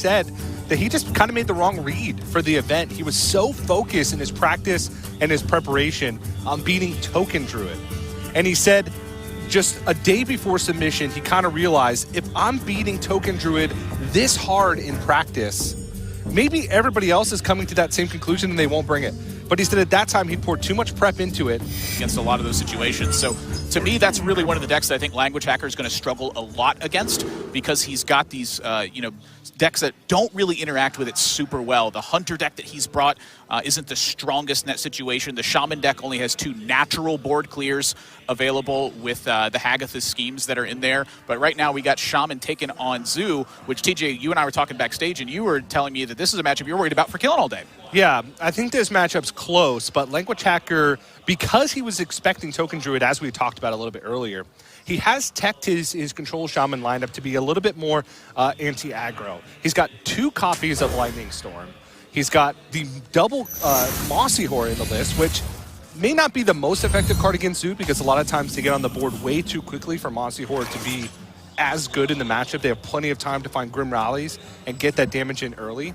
said that he just kind of made the wrong read for the event. He was so focused in his practice and his preparation on beating Token Druid. And he said just a day before submission, he kind of realized, if I'm beating Token Druid this hard in practice, maybe everybody else is coming to that same conclusion and they won't bring it. But he said at that time he poured too much prep into it. Against a lot of those situations. So to me, that's really one of the decks that I think Languagehacker is going to struggle a lot against, because he's got these, decks that don't really interact with it super well. The Hunter deck that he's brought isn't the strongest in that situation. The Shaman deck only has 2 natural board clears available with the Hagatha schemes that are in there. But right now we got Shaman taken on Zoo, which TJ, you and I were talking backstage, and you were telling me that this is a matchup you're worried about for Killinallday. Yeah, I think this matchup's close, but Languagehacker, because he was expecting Token Druid, as we talked about a little bit earlier, he has teched his Control Shaman lineup to be a little bit more anti-aggro. He's got 2 copies of Lightning Storm. He's got the double Mossy Horror in the list, which may not be the most effective card against Zoo, because a lot of times they get on the board way too quickly for Mossy Horror to be as good in the matchup. They have plenty of time to find Grim Rallies and get that damage in early.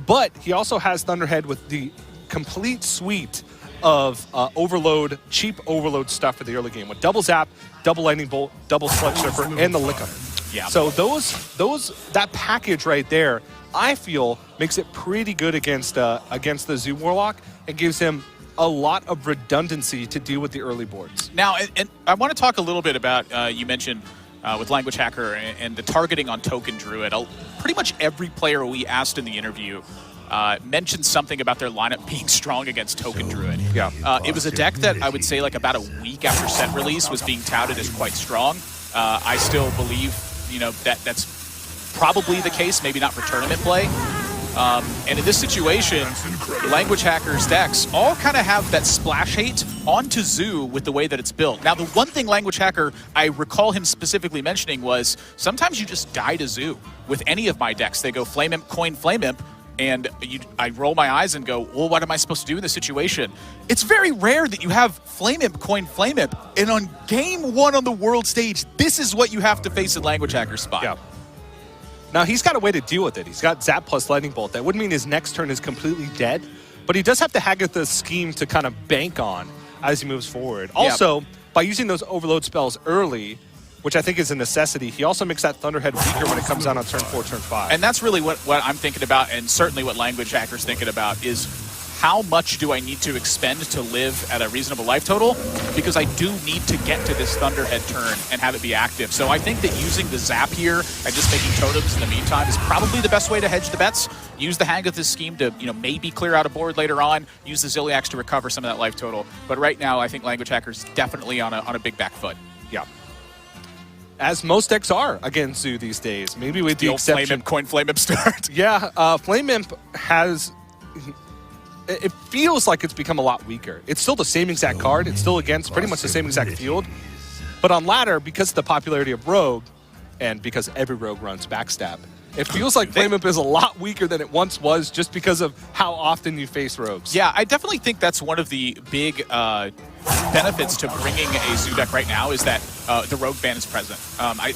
But he also has Thunderhead with the complete suite of overload, cheap overload stuff for the early game, with double zap, double lightning bolt, double sludge surfer, and the lick 'em. Yeah. So that package right there, I feel, makes it pretty good against the Zoo Warlock, and gives him a lot of redundancy to deal with the early boards. Now, and I want to talk a little bit about, you mentioned with Languagehacker and the targeting on Token Druid. Pretty much every player we asked in the interview mentioned something about their lineup being strong against Token Druid. Yeah. It was a deck that I would say like about a week after set release was being touted as quite strong. I still believe, that's probably the case, maybe not for tournament play. And in this situation, Languagehacker's decks all kind of have that splash hate onto Zoo with the way that it's built. Now, the one thing Languagehacker, I recall him specifically mentioning, was sometimes you just die to Zoo. With any of my decks, they go Flame Imp, Coin, Flame Imp, and I roll my eyes and go, well, what am I supposed to do in this situation? It's very rare that you have Flame Imp, Coin, Flame Imp, and on game 1 on the world stage, this is what you have to face in Languagehacker's spot. Yeah. Now, he's got a way to deal with it. He's got Zap plus Lightning Bolt. That wouldn't mean his next turn is completely dead, but he does have to Hagatha scheme to kind of bank on as he moves forward. Also, by using those overload spells early, which I think is a necessity, he also makes that Thunderhead weaker when it comes down on turn 4, turn 5. And that's really what I'm thinking about, and certainly what Languagehacker's thinking about, is how much do I need to expend to live at a reasonable life total? Because I do need to get to this Thunderhead turn and have it be active. So I think that using the Zap here and just making totems in the meantime is probably the best way to hedge the bets. Use the Hagatha scheme to, maybe clear out a board later on. Use the Ziliax to recover some of that life total. But right now, I think Languagehacker's definitely on a big back foot. Yeah. As most decks are against Zoo these days. Maybe with the exception. Flame Imp, Coin, Flame Imp start. Yeah, Flame Imp has... It feels like it's become a lot weaker. It's still the same exact card. It's still against pretty much the same exact field. But on ladder, because of the popularity of Rogue, and because every Rogue runs backstab, it feels like Flame Imp is a lot weaker than it once was, just because of how often you face Rogues. Yeah, I definitely think that's one of the big benefits to bringing a Zoo deck right now, is that the Rogue ban is present.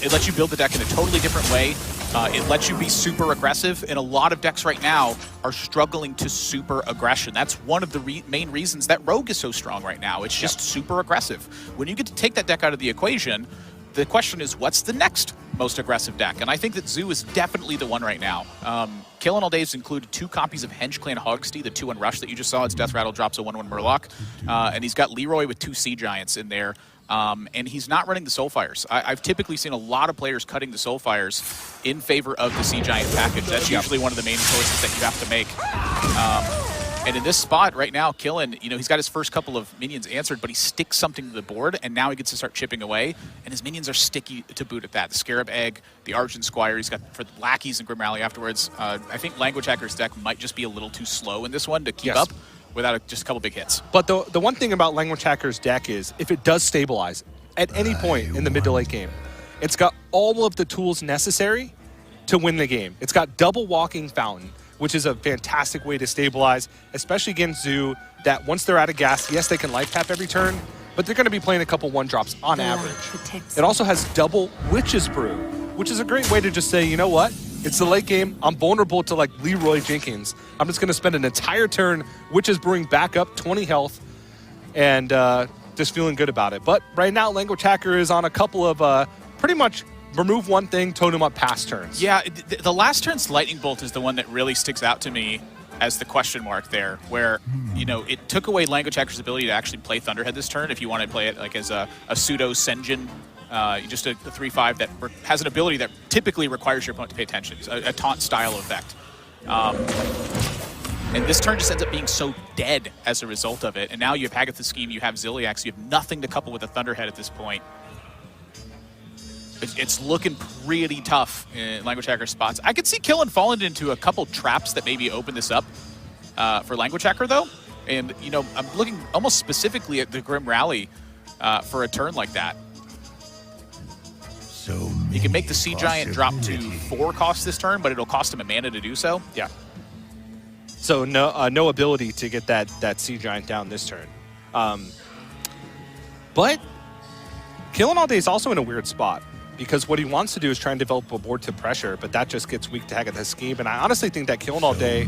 It lets you build the deck in a totally different way. It lets you be super aggressive, and a lot of decks right now are struggling to super aggression. That's one of the main reasons that Rogue is so strong right now. It's just super aggressive. When you get to take that deck out of the equation, the question is, what's the next most aggressive deck? And I think that Zoo is definitely the one right now. Killinallday's included 2 copies of Henge Clan Hogsty, the 2-1 Rush that you just saw. Its Death Rattle drops a 1-1 Murloc. And he's got Leroy with 2 Sea Giants in there. And he's not running the Soulfires. I've typically seen a lot of players cutting the Soulfires in favor of the Sea Giant package. That's usually one of the main choices that you have to make. And in this spot right now, Killin, he's got his first couple of minions answered, but he sticks something to the board, and now he gets to start chipping away, and his minions are sticky to boot at that. The Scarab Egg, the Argent Squire, he's got for the Lackeys and Grim Rally afterwards. I think Languagehacker's deck might just be a little too slow in this one to keep up without just a couple big hits. But the one thing about Languagehacker's deck is, if it does stabilize at any point in the mid to late game, it's got all of the tools necessary to win the game. It's got double Walking Fountain, which is a fantastic way to stabilize, especially against Zoo, that once they're out of gas, yes, they can life tap every turn, but they're going to be playing a couple 1-drops on average. It also has double Witch's Brew, which is a great way to just say, you know what? It's the late game. I'm vulnerable to like Leroy Jenkins. I'm just going to spend an entire turn, which is brewing back up 20 health, and just feeling good about it. But right now, Languagehacker is on a couple of pretty much remove one thing, totem up pass turns. Yeah, the last turn's Lightning Bolt is the one that really sticks out to me as the question mark there, where, you know, it took away Languagehacker's ability to actually play Thunderhead this turn if you want to play it like as a pseudo Senjin, just a 3/5 that has an ability that typically requires your opponent to pay attention, a taunt style effect. And this turn just ends up being so dead as a result of it. And now you have Hagatha's Scheme, you have Ziliax, so you have nothing to couple with a Thunderhead at this point. It's looking pretty tough in Languagehacker spots. I could see Killen falling into a couple traps that maybe open this up for Languagehacker, though. And, you know, I'm looking almost specifically at the Grim Rally for a turn like that. You can make the Sea Giant drop to 4 cost this turn, but it'll cost him a mana to do so. Yeah. So no ability to get that Sea Giant down this turn. But Killinallday is also in a weird spot, because what he wants to do is try and develop a board to pressure, but that just gets weak to Hagatha's Scheme. And I honestly think that Killinallday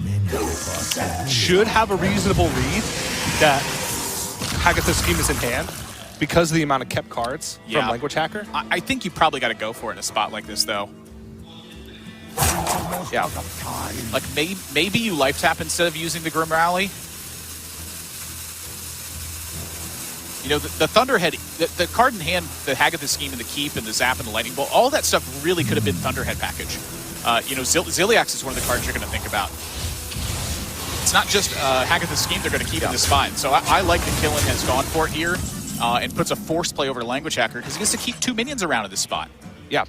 should have a reasonable read that Hagatha's Scheme is in hand because of the amount of kept cards from Languagehacker. I think you probably got to go for it in a spot like this, though. Yeah. Like, maybe you life tap instead of using the Grim Rally. You know, the Thunderhead, the card in hand, the Hagatha's Scheme and the Keep and the Zap and the Lightning Bolt, all that stuff really could have been Thunderhead package. You know, Ziliax is one of the cards you're going to think about. It's not just Hagatha's Scheme they're going to keep in this spine. So I like that Killen has gone for it here and puts a force play over to Languagehacker because he gets to keep 2 minions around in this spot. Yeah.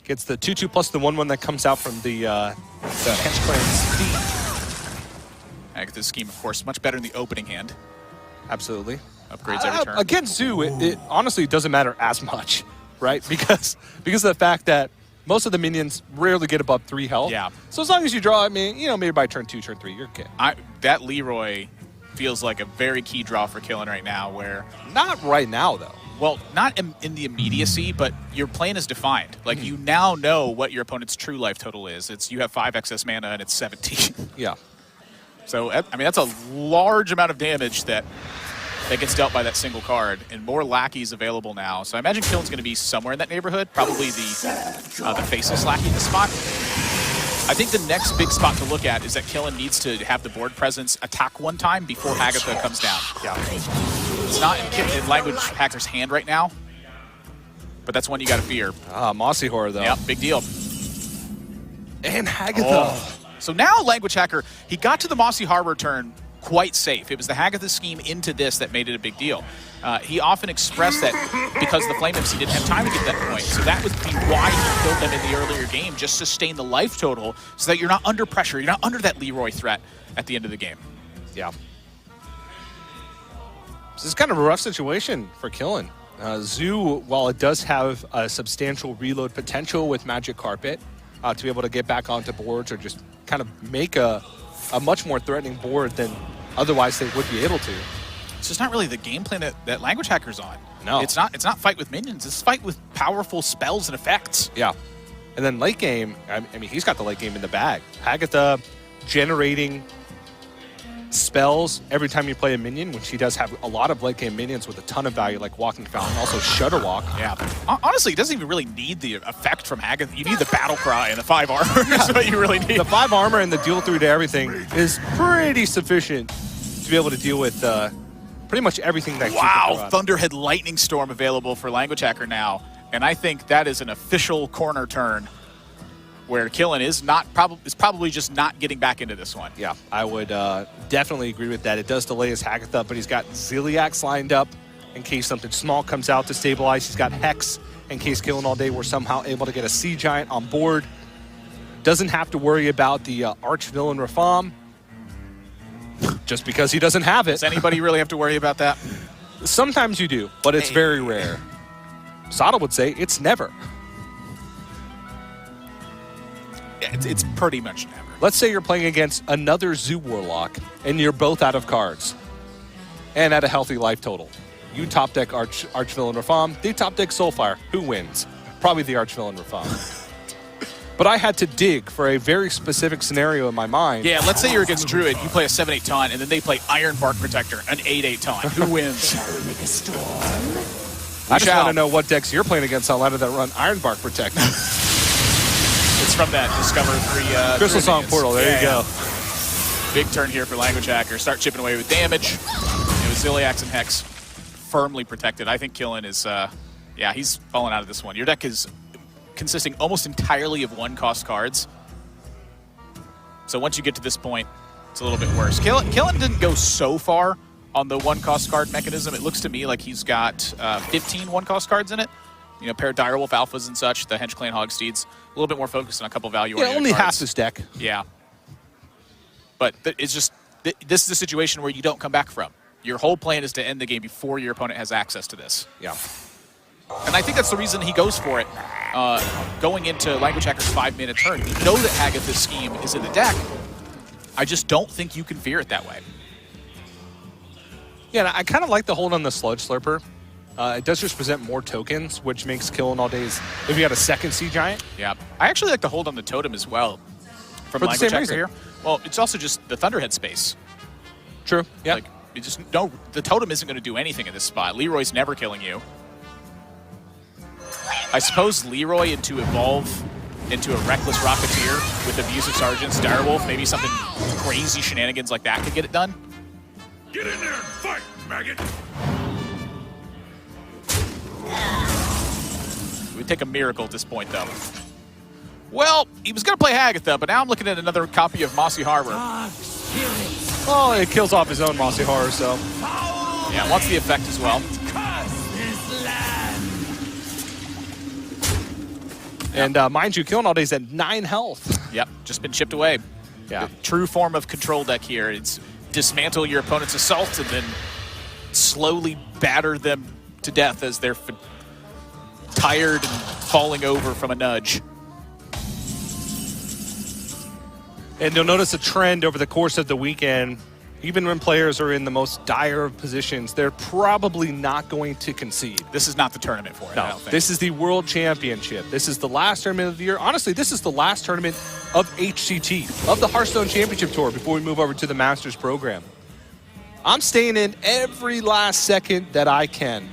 Gets the 2/2 plus the 1/1 that comes out from the Hench Clan's feet. Hagatha's Scheme, of course, much better in the opening hand. Absolutely. Upgrades every turn. Against Zoo, it honestly doesn't matter as much, right? Because of the fact that most of the minions rarely get above 3 health. Yeah. So as long as you draw, I mean, you know, maybe by turn 2, turn 3, you're good. That Leroy feels like a very key draw for Killen right now, where... Not right now, though. Well, not in the immediacy, but your plan is defined. Like, you now know what your opponent's true life total is. It's you have 5 excess mana and it's 17. Yeah. So, I mean, that's a large amount of damage that gets dealt by that single card, and more lackeys available now. So I imagine Killen's going to be somewhere in that neighborhood, probably the faceless lackey in the spot. I think the next big spot to look at is that Killen needs to have the board presence attack one time before Hagatha comes down. Yeah. It's not in Languagehacker's hand right now, but that's one you got to fear. Mossy Horror, though. Yep, big deal. And Hagatha. Oh. So now Languagehacker, he got to the Mossy Harbor turn quite safe. It was the Hagatha Scheme into this that made it a big deal. He often expressed that because the Flame MC didn't have time to get that point. So that would be why he killed them in the earlier game, just sustain the life total so that you're not under pressure, you're not under that Leroy threat at the end of the game. Yeah. This is kind of a rough situation for Killen. Zoo, while it does have a substantial reload potential with Magic Carpet to be able to get back onto boards or just kind of make a much more threatening board than otherwise they would be able to. It's just not really the game plan that Languagehacker's on. No. It's not fight with minions, it's fight with powerful spells and effects. Yeah. And then late game, I mean, he's got the late game in the bag. Hagatha generating spells every time you play a minion, which he does have a lot of late game minions with a ton of value, like Walking Fountain, also Shudderwalk. Yeah. Honestly, it doesn't even really need the effect from Hagatha. You need the Battle Cry and the 5 armor is what you really need. The 5 armor and the deal through to everything is pretty sufficient to be able to deal with pretty much everything that Wow, Thunderhead Lightning Storm available for Languagehacker now. And I think that is an official corner turn where Killen is probably just not getting back into this one. Yeah, I would definitely agree with that. It does delay his Hagatha, but he's got Ziliax lined up in case something small comes out to stabilize. He's got Hex in case Killinallday were somehow able to get a Sea Giant on board. Doesn't have to worry about the Arch-Villain Rafam just because he doesn't have it. Does anybody really have to worry about that? Sometimes you do, but it's very rare. Sada would say it's never. It's pretty much never. Let's say you're playing against another Zoo Warlock, and you're both out of cards, and at a healthy life total. You top deck Arch-Villain Rafam, they top deck Soulfire. Who wins? Probably the Arch-Villain Rafam. but I had to dig for a very specific scenario in my mind. Yeah, let's say you're against Druid, you play a 7/8 taunt, and then they play Iron Bark Protector, an 8/8 taunt. Who wins? I just want to know what decks you're playing against, Atlanta, that run Iron Bark Protector. It's from that Discover 3. Crystal Song Portal, there you go. Big turn here for Languagehacker. Start chipping away with damage. It was Ziliax and Hex firmly protected. I think Killen is, yeah, he's falling out of this one. Your deck is consisting almost entirely of 1-cost cards. So once you get to this point, it's a little bit worse. Killen didn't go so far on the 1-cost card mechanism. It looks to me like he's got 15 1-cost cards in it. You know, pair of Direwolf Alphas and such, the Hench Clan Hogsteeds. A little bit more focused on a couple value-oriented Yeah, only cards. half this deck. Yeah. But it's just, this is a situation where you don't come back from. Your whole plan is to end the game before your opponent has access to this. Yeah. And I think that's the reason he goes for it. Going into Languagehacker's 5-minute turn, you know that Hagatha's scheme is in the deck. I just don't think you can fear it that way. Yeah, I kind of like the hold on the Sludge Slurper. It does just present more tokens, which makes Killinalldays, if you got a second Sea Giant. Yeah. I actually like to hold on the Totem as well. From For the same Languagehacker reason. here. Well, it's also just the Thunderhead space. True, yeah. Like, you just know the Totem isn't going to do anything in this spot. Leroy's never killing you. I suppose Leroy into Evolve into a Reckless Rocketeer with Abusive Sergeants, Direwolf, maybe something crazy shenanigans like that could get it done. Get in there and fight, maggot! It would take a miracle at this point, though. Well, he was going to play Hagatha, but now I'm looking at another copy of Mossy Harbor. Well, it kills off his own Mossy Horror, so. Yeah, wants the effect as well. And mind you, Killinallday's at 9 health. Yep, just been chipped away. Yeah. The true form of control deck here. It's dismantle your opponent's assault and then slowly batter them to death as they're tired and falling over from a nudge. And you'll notice a trend over the course of the weekend. Even when players are in the most dire of positions, they're probably not going to concede. This is not the tournament for it, I don't think. This is the World Championship. This is the last tournament of the year. Honestly, this is the last tournament of HCT, of the Hearthstone Championship Tour, before we move over to the Masters program. I'm staying in every last second that I can.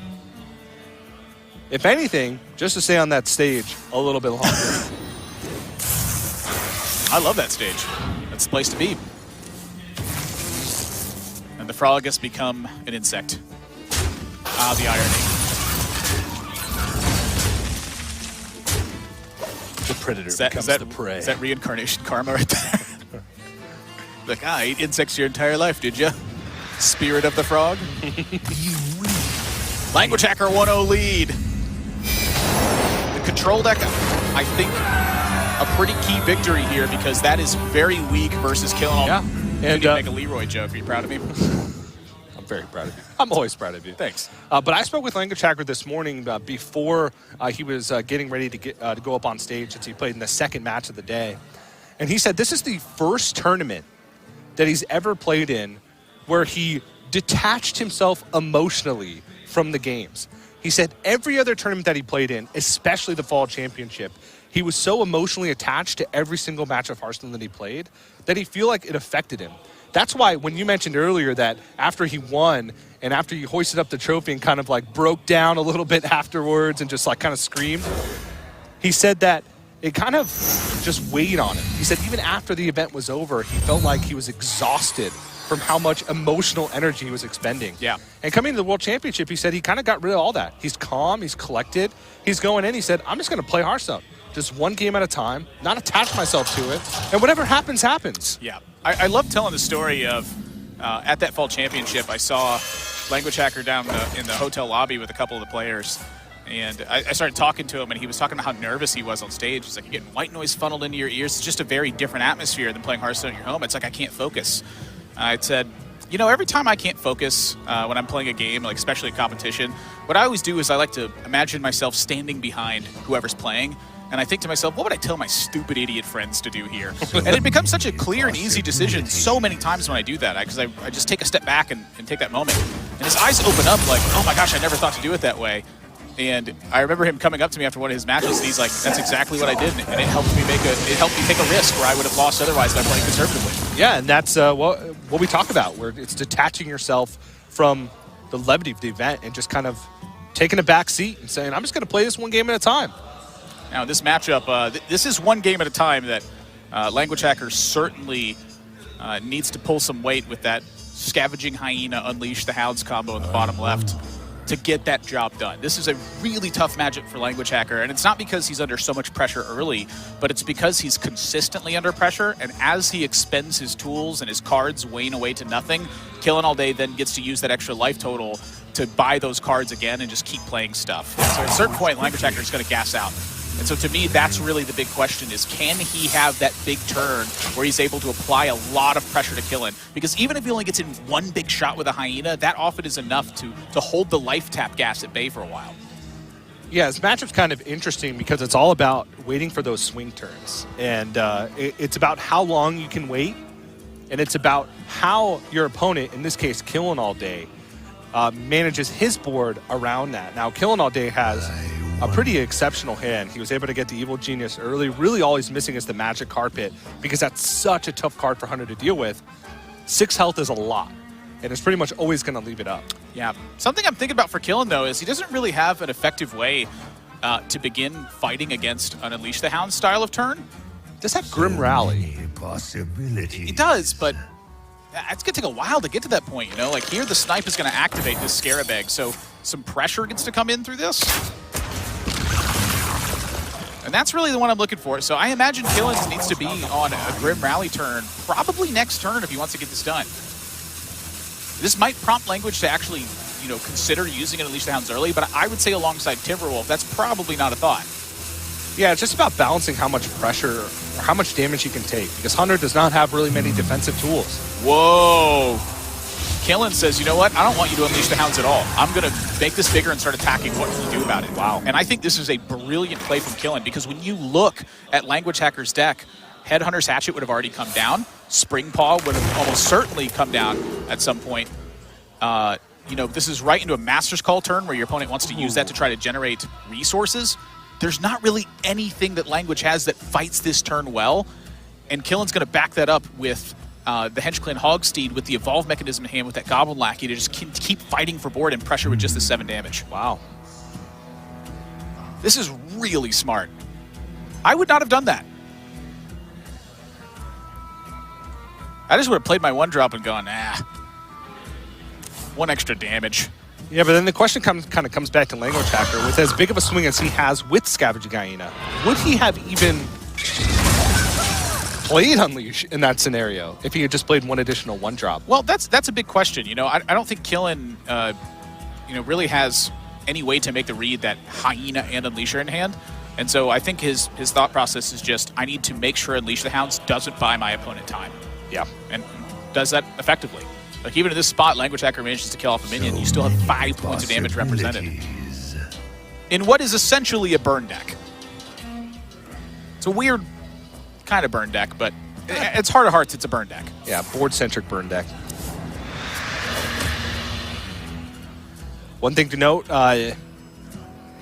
If anything, just to stay on that stage a little bit longer. I love that stage. That's the place to be. And the frog has become an insect. Ah, the irony. The predator becomes the prey. Is that reincarnation karma right there? Like, I ate insects your entire life, did ya? Spirit of the frog? Languagehacker 1-0 lead. The control deck, I think, a pretty key victory here because that is very weak versus Killinallday. Yeah. And make a Leroy joke. Are you proud of me? I'm very proud of you. I'm always proud of you. Thanks. But I spoke with Languagehacker this morning before he was getting ready to go up on stage since he played in the second match of the day. And he said this is the first tournament that he's ever played in where he detached himself emotionally from the games. He said every other tournament that he played in, especially the Fall Championship, he was so emotionally attached to every single match of Hearthstone that he played that he feel like it affected him. That's why when you mentioned earlier that after he won and after he hoisted up the trophy and kind of like broke down a little bit afterwards and just like kind of screamed, he said that it kind of just weighed on him. He said even after the event was over, he felt like he was exhausted from how much emotional energy he was expending. Yeah. And coming to the World Championship, he said he kind of got rid of all that. He's calm, he's collected, he's going in, he said, I'm just going to play Hearthstone. Just one game at a time, not attach myself to it, and whatever happens, happens. Yeah. I love telling the story of at that Fall Championship, I saw Languagehacker down in the hotel lobby with a couple of the players. And I started talking to him, and he was talking about how nervous he was on stage. He's like, you're getting white noise funneled into your ears. It's just a very different atmosphere than playing Hearthstone at your home. It's like I can't focus. I said, you know, every time I can't focus when I'm playing a game, like especially a competition, what I always do is I like to imagine myself standing behind whoever's playing. And I think to myself, what would I tell my stupid idiot friends to do here? And it becomes such a clear and easy decision so many times when I do that, because I just take a step back and take that moment. And his eyes open up like, oh my gosh, I never thought to do it that way. And I remember him coming up to me after one of his matches, and he's like, "That's exactly what I did, and it helped me take a risk where I would have lost otherwise by playing conservatively." Yeah, and that's what we talk about, where it's detaching yourself from the levity of the event and just kind of taking a back seat and saying, "I'm just going to play this one game at a time." Now, in this matchup, this is one game at a time that Languagehacker certainly needs to pull some weight with that Scavenging Hyena, Unleash the Hounds combo in the bottom left to get that job done. This is a really tough matchup for Languagehacker, and it's not because he's under so much pressure early, but it's because he's consistently under pressure, and as he expends his tools and his cards wane away to nothing, Killinallday then gets to use that extra life total to buy those cards again and just keep playing stuff. So at a certain point, Languagehacker is going to gas out. And so to me, that's really the big question is, can he have that big turn where he's able to apply a lot of pressure to Killin? Because even if he only gets in one big shot with a Hyena, that often is enough to hold the life tap gas at bay for a while. Yeah, this matchup's kind of interesting because it's all about waiting for those swing turns. And it's about how long you can wait, and it's about how your opponent, in this case Killinallday, manages his board around that. Now, Killinallday has a pretty exceptional hand. He was able to get the Evil Genius early. Really all he's missing is the Magic Carpet because that's such a tough card for Hunter to deal with. 6 health is a lot, and it's pretty much always going to leave it up. Yeah. Something I'm thinking about for Killin, though, is he doesn't really have an effective way to begin fighting against an Unleash the Hound style of turn. Does that Grim Rally? It does, but it's going to take a while to get to that point, you know? Like, here the Snipe is going to activate this Scarab Egg, so some pressure gets to come in through this. And that's really the one I'm looking for. So I imagine Killins needs to be on a Grim Rally turn, probably next turn if he wants to get this done. This might prompt Language to actually, you know, consider using an Unleash the Hounds early, but I would say alongside Timberwolf, that's probably not a thought. Yeah, it's just about balancing how much pressure or how much damage he can take, because Hunter does not have really many defensive tools. Whoa. Killin says, you know what? I don't want you to Unleash the Hounds at all. I'm going to make this bigger and start attacking. What can you do about it? Wow. And I think this is a brilliant play from Killin, because when you look at Languagehacker's deck, Headhunter's Hatchet would have already come down. Spring Paw would have almost certainly come down at some point. You know, this is right into a Master's Call turn where your opponent wants to use that to try to generate resources. There's not really anything that Language has that fights this turn well, and Killin's going to back that up with the Hench Clan Hogsteed with the Evolve Mechanism in hand with that Goblin Lackey to just keep fighting for board and pressure with just the 7 damage. Wow. This is really smart. I would not have done that. I just would have played my 1-drop and gone, nah. 1 extra damage. Yeah, but then the question kind of comes back to Languagehacker. With as big of a swing as he has with Scavenging Hyena, would he have even played Unleash in that scenario if he had just played 1 additional 1-drop? Well, that's a big question. You know, I don't think Killin, you know, really has any way to make the read that Hyena and Unleash are in hand. And so I think his thought process is just, I need to make sure Unleash the Hounds doesn't buy my opponent time. Yeah. And does that effectively. Like, even in this spot, Languagehacker manages to kill off a minion. You still have 5 points of damage represented in what is essentially a burn deck. It's a weird kind of burn deck, but it's heart of hearts, it's a burn deck. Yeah, board-centric burn deck. One thing to note,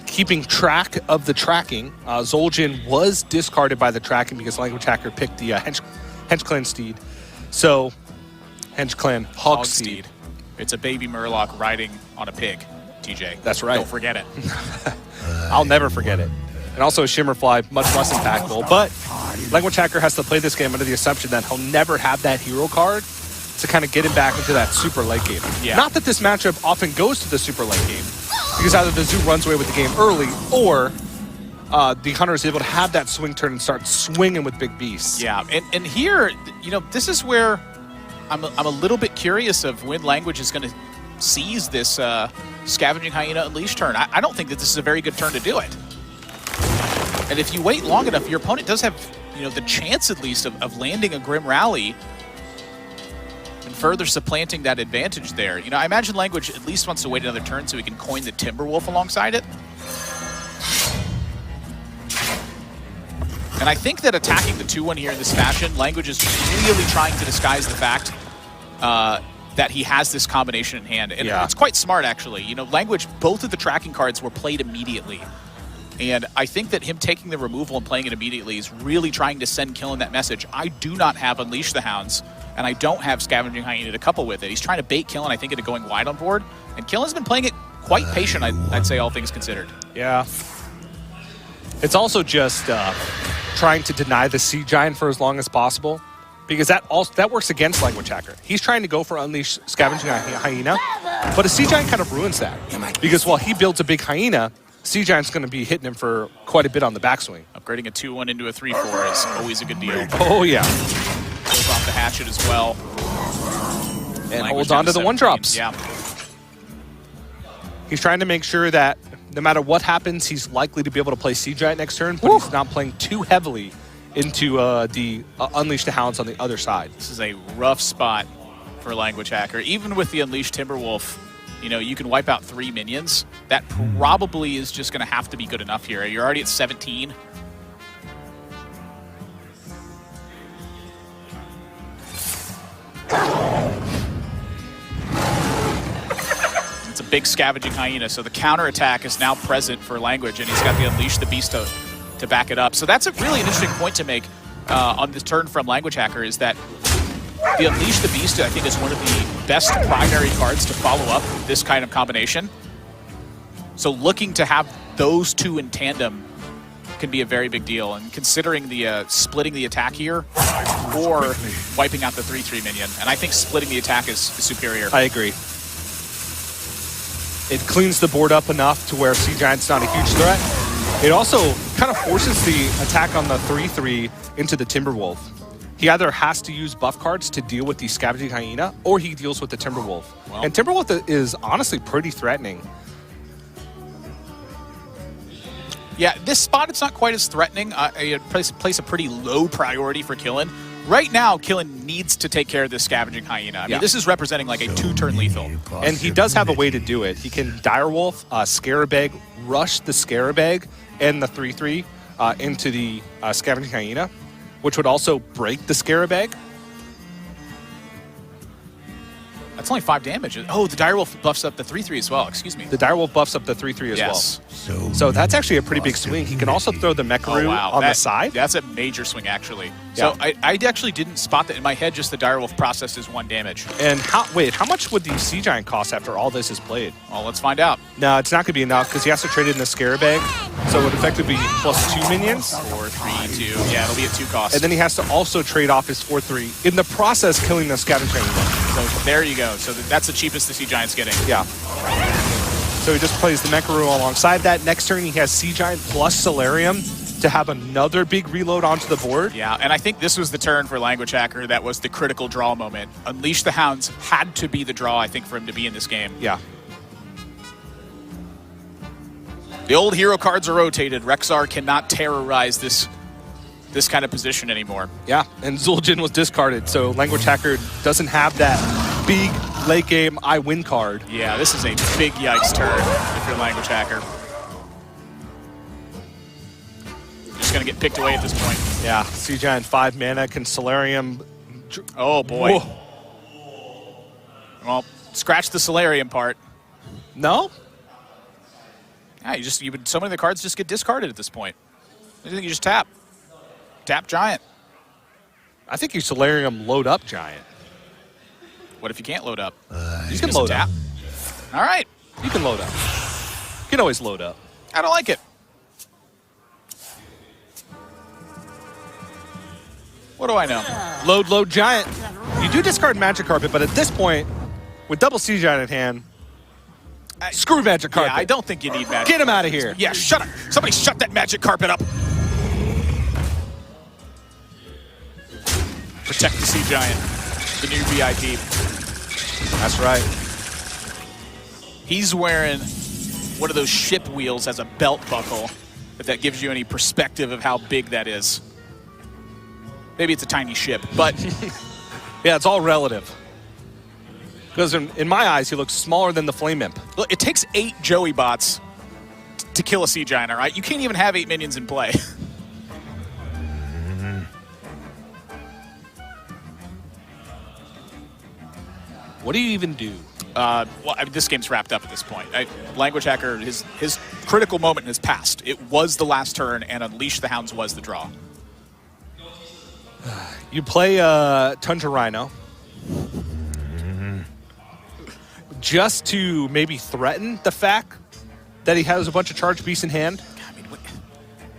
keeping track of the tracking, Zul'jin was discarded by the tracking because Languagehacker picked the Hench Clan Steed. So, Hench Clan Hogsteed. It's a baby Murloc riding on a pig, TJ. That's right. Don't forget it. I'll never forget it. And also Shimmerfly, much less impactful. But Languagehacker has to play this game under the assumption that he'll never have that hero card to kind of get him back into that super late game. Yeah. Not that this matchup often goes to the super late game, because either the Zoo runs away with the game early, or the Hunter is able to have that swing turn and start swinging with big beasts. Yeah, and here, you know, this is where I'm a little bit curious of when Language is going to seize this Scavenging Hyena Unleash turn. I don't think that this is a very good turn to do it. And if you wait long enough, your opponent does have, you know, the chance at least of landing a Grim Rally and further supplanting that advantage there. You know, I imagine Language at least wants to wait another turn so he can coin the Timberwolf alongside it. And I think that attacking the 2-1 here in this fashion, Language is really trying to disguise the fact that that he has this combination in hand. And Yeah. it's quite smart, actually. You know, Language, both of the tracking cards were played immediately. And I think that him taking the removal and playing it immediately is really trying to send Killen that message. I do not have Unleash the Hounds, and I don't have Scavenging Hyena to couple with it. He's trying to bait Killen, I think, into going wide on board. And Killen's been playing it quite patient, I'd say, all things considered. Yeah. It's also just trying to deny the Sea Giant for as long as possible, because that works against Languagehacker. He's trying to go for Unleash Scavenging Hyena, but a Sea Giant kind of ruins that, because while he builds a big Hyena, Sea Giant's going to be hitting him for quite a bit on the backswing. Upgrading a 2-1 into a 3-4 is always a good deal. Oh, yeah. Goes off the hatchet as well. And holds on to the 1-drops. Yeah. He's trying to make sure that no matter what happens, he's likely to be able to play Sea Giant next turn, but he's not playing too heavily into the Unleash the Hounds on the other side. This is a rough spot for Languagehacker. Even with the Unleashed Timberwolf, you know, you can wipe out 3 minions. That probably is just going to have to be good enough here. You're already at 17. It's a big Scavenging Hyena, so the counterattack is now present for Language, and he's got the Unleash the Beast to back it up. So that's a really interesting point to make on this turn from Languagehacker, is that the Unleash the Beast, I think, is one of the best primary cards to follow up this kind of combination. So looking to have those two in tandem can be a very big deal. And considering the splitting the attack here or wiping out the 3-3 minion, and I think splitting the attack is superior. I agree. It cleans the board up enough to where Sea Giant's not a huge threat. It also kind of forces the attack on the 3-3 into the Timberwolf. He either has to use buff cards to deal with the Scavenging Hyena, or he deals with the Timberwolf. Well, and Timberwolf is honestly pretty threatening. Yeah, this spot, it's not quite as threatening. It places a pretty low priority for Killen. Right now, Killen needs to take care of this Scavenging Hyena. I mean, this is representing like a 2-turn lethal. And he does have a way to do it. He can Direwolf, Scarab Egg, rush the Scarab Egg and the 3-3 into the Scavenging Hyena, which would also break the Scarab Egg. That's only 5 damage. Oh, the Direwolf buffs up the 3-3 as well. Excuse me. The Direwolf buffs up the 3-3 as well. So that's actually a pretty big swing. He can also throw the Mecharoo on the side. That's a major swing, actually. Yeah. So I actually didn't spot that in my head. Just the Direwolf processed as 1 damage. And how much would the Sea Giant cost after all this is played? Well, let's find out. No, it's not going to be enough because he has to trade in the Scarab Egg. So it would effectively be plus 2 minions. 4, 3, 2. Yeah, it'll be a 2 cost. And then he has to also trade off his 4-3, in the process killing the Scavenging Hyena. So there you go. So that's the cheapest the Sea Giant's getting. Yeah. So he just plays the Mecharoo alongside that. Next turn, he has Sea Giant plus Solarium to have another big reload onto the board. Yeah, and I think this was the turn for Languagehacker that was the critical draw moment. Unleash the Hounds had to be the draw, I think, for him to be in this game. Yeah. The old hero cards are rotated. Rexxar cannot terrorize this kind of position anymore. Yeah, and Zul'jin was discarded, so Languagehacker doesn't have that big late game I win card. Yeah, this is a big yikes turn if you're Languagehacker. Just gonna get picked away at this point. Yeah, Sea Giant 5 mana, can Solarium. Oh boy. Whoa. Well, scratch the Solarium part. No? Yeah, so many of the cards just get discarded at this point. I think you just tap. Tap Giant. I think you Solarium load up Giant. What if you can't load up? You can load up. All right. You can load up. You can always load up. I don't like it. What do I know? Load Giant. You do discard Magic Carpet, but at this point, with double Sea Giant in hand, screw Magic Carpet. Yeah, I don't think you need Magic. Get him out of here. Yeah, shut up. Somebody shut that Magic Carpet up. Protect the Sea Giant, the new VIP. That's right. He's wearing one of those ship wheels as a belt buckle, if that gives you any perspective of how big that is. Maybe it's a tiny ship, but... Yeah, it's all relative. Because in my eyes, he looks smaller than the Flame Imp. Look, it takes 8 Joey bots to kill a Sea Giant, all right? You can't even have 8 minions in play. What do you even do? Well, I mean, this game's wrapped up at this point. Languagehacker, his critical moment has passed. It was the last turn, and Unleash the Hounds was the draw. You play Tundra Rhino just to maybe threaten the fact that he has a bunch of charged beasts in hand. I mean,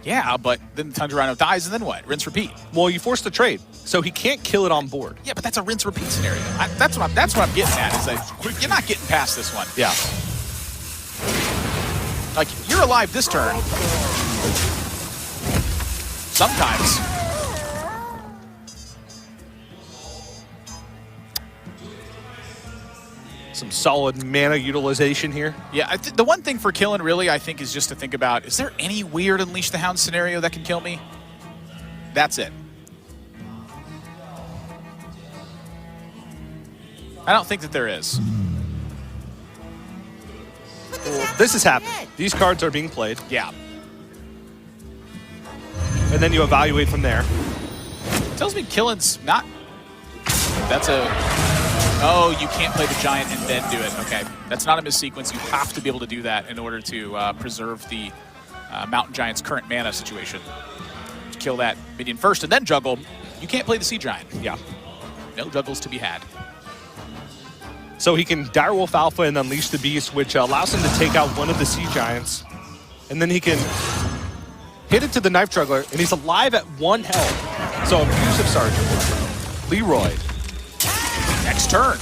yeah, but then the Tundra Rhino dies, and then what? Rinse, repeat. Well, you force the trade, so he can't kill it on board. Yeah, but that's a rinse, repeat scenario. That's what I'm getting at. Is that you're not getting past this one. Yeah. Like, you're alive this turn. Sometimes. Some solid mana utilization here. Yeah, the one thing for killing, really, I think, is just to think about, is there any weird Unleash the Hound scenario that can kill me? That's it. I don't think that there is. Well, this is happening. These cards are being played. Yeah. And then you evaluate from there. Tells me killing's not... That's a... Oh, you can't play the Giant and then do it. Okay. That's not a missequence. You have to be able to do that in order to preserve the Mountain Giant's current mana situation. Kill that minion first and then juggle. You can't play the Sea Giant. Yeah. No juggles to be had. So he can Direwolf Alpha and Unleash the Beast, which allows him to take out one of the Sea Giants. And then he can hit it to the Knife Juggler, and he's alive at 1 health. So Abusive Sergeant. Leroy. Next turn.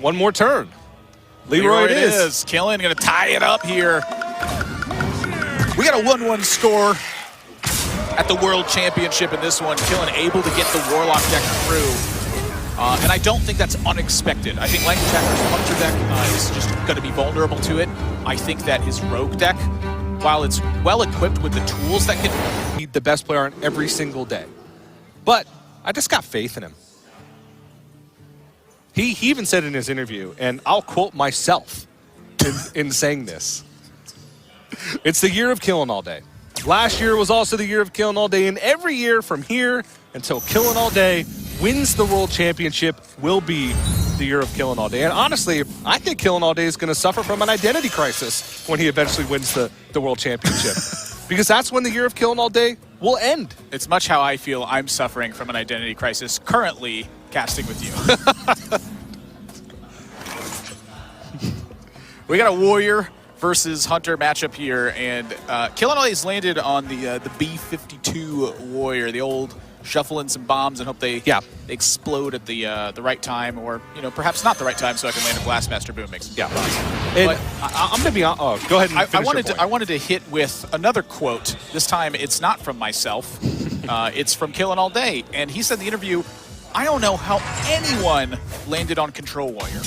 One more turn. Leroy it is. Killing, gonna tie it up here. We got a 1-1 score at the World Championship in this one. Killing able to get the Warlock deck through. And I don't think that's unexpected. I think Languagehacker's Hunter deck is just going to be vulnerable to it. I think that his Rogue deck, while it's well equipped with the tools that can be the best player on every single day. But I just got faith in him. He even said in his interview, and I'll quote myself in saying this, it's the year of Killinallday. Last year was also the year of Killinallday, and every year from here until Killinallday wins the World Championship will be the year of Killinallday. And honestly, I think Killinallday is going to suffer from an identity crisis when he eventually wins the World Championship. Because that's when the year of Killinallday will end. It's much how I feel I'm suffering from an identity crisis currently casting with you. We got a Warrior versus Hunter matchup here, and Killinallday landed on the B-52 Warrior, the old shuffle in some bombs and hope they explode at the right time, or perhaps not the right time, so I can land a Blastmaster Boom, make some bombs. But I'm going to be on. Oh, go ahead. And I wanted to hit with another quote. This time it's not from myself. It's from Killinallday, and he said in the interview, "I don't know how anyone landed on Control Warrior.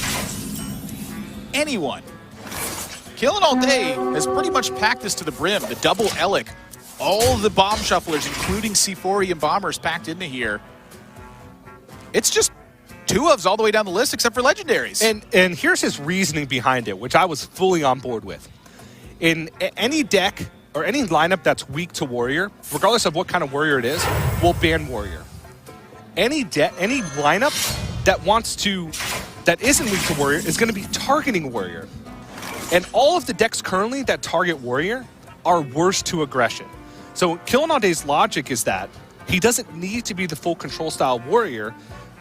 Anyone. Killinallday has pretty much packed this to the brim. The double Elic, all the bomb shufflers, including C4E bombers, packed into here. It's just two ofs all the way down the list, except for legendaries. And here's his reasoning behind it, which I was fully on board with. In any deck or any lineup that's weak to Warrior, regardless of what kind of Warrior it is, will ban Warrior. Any lineup that isn't weak to Warrior is going to be targeting Warrior. And all of the decks currently that target Warrior are worse to aggression. So Killinallday's logic is that he doesn't need to be the full control style Warrior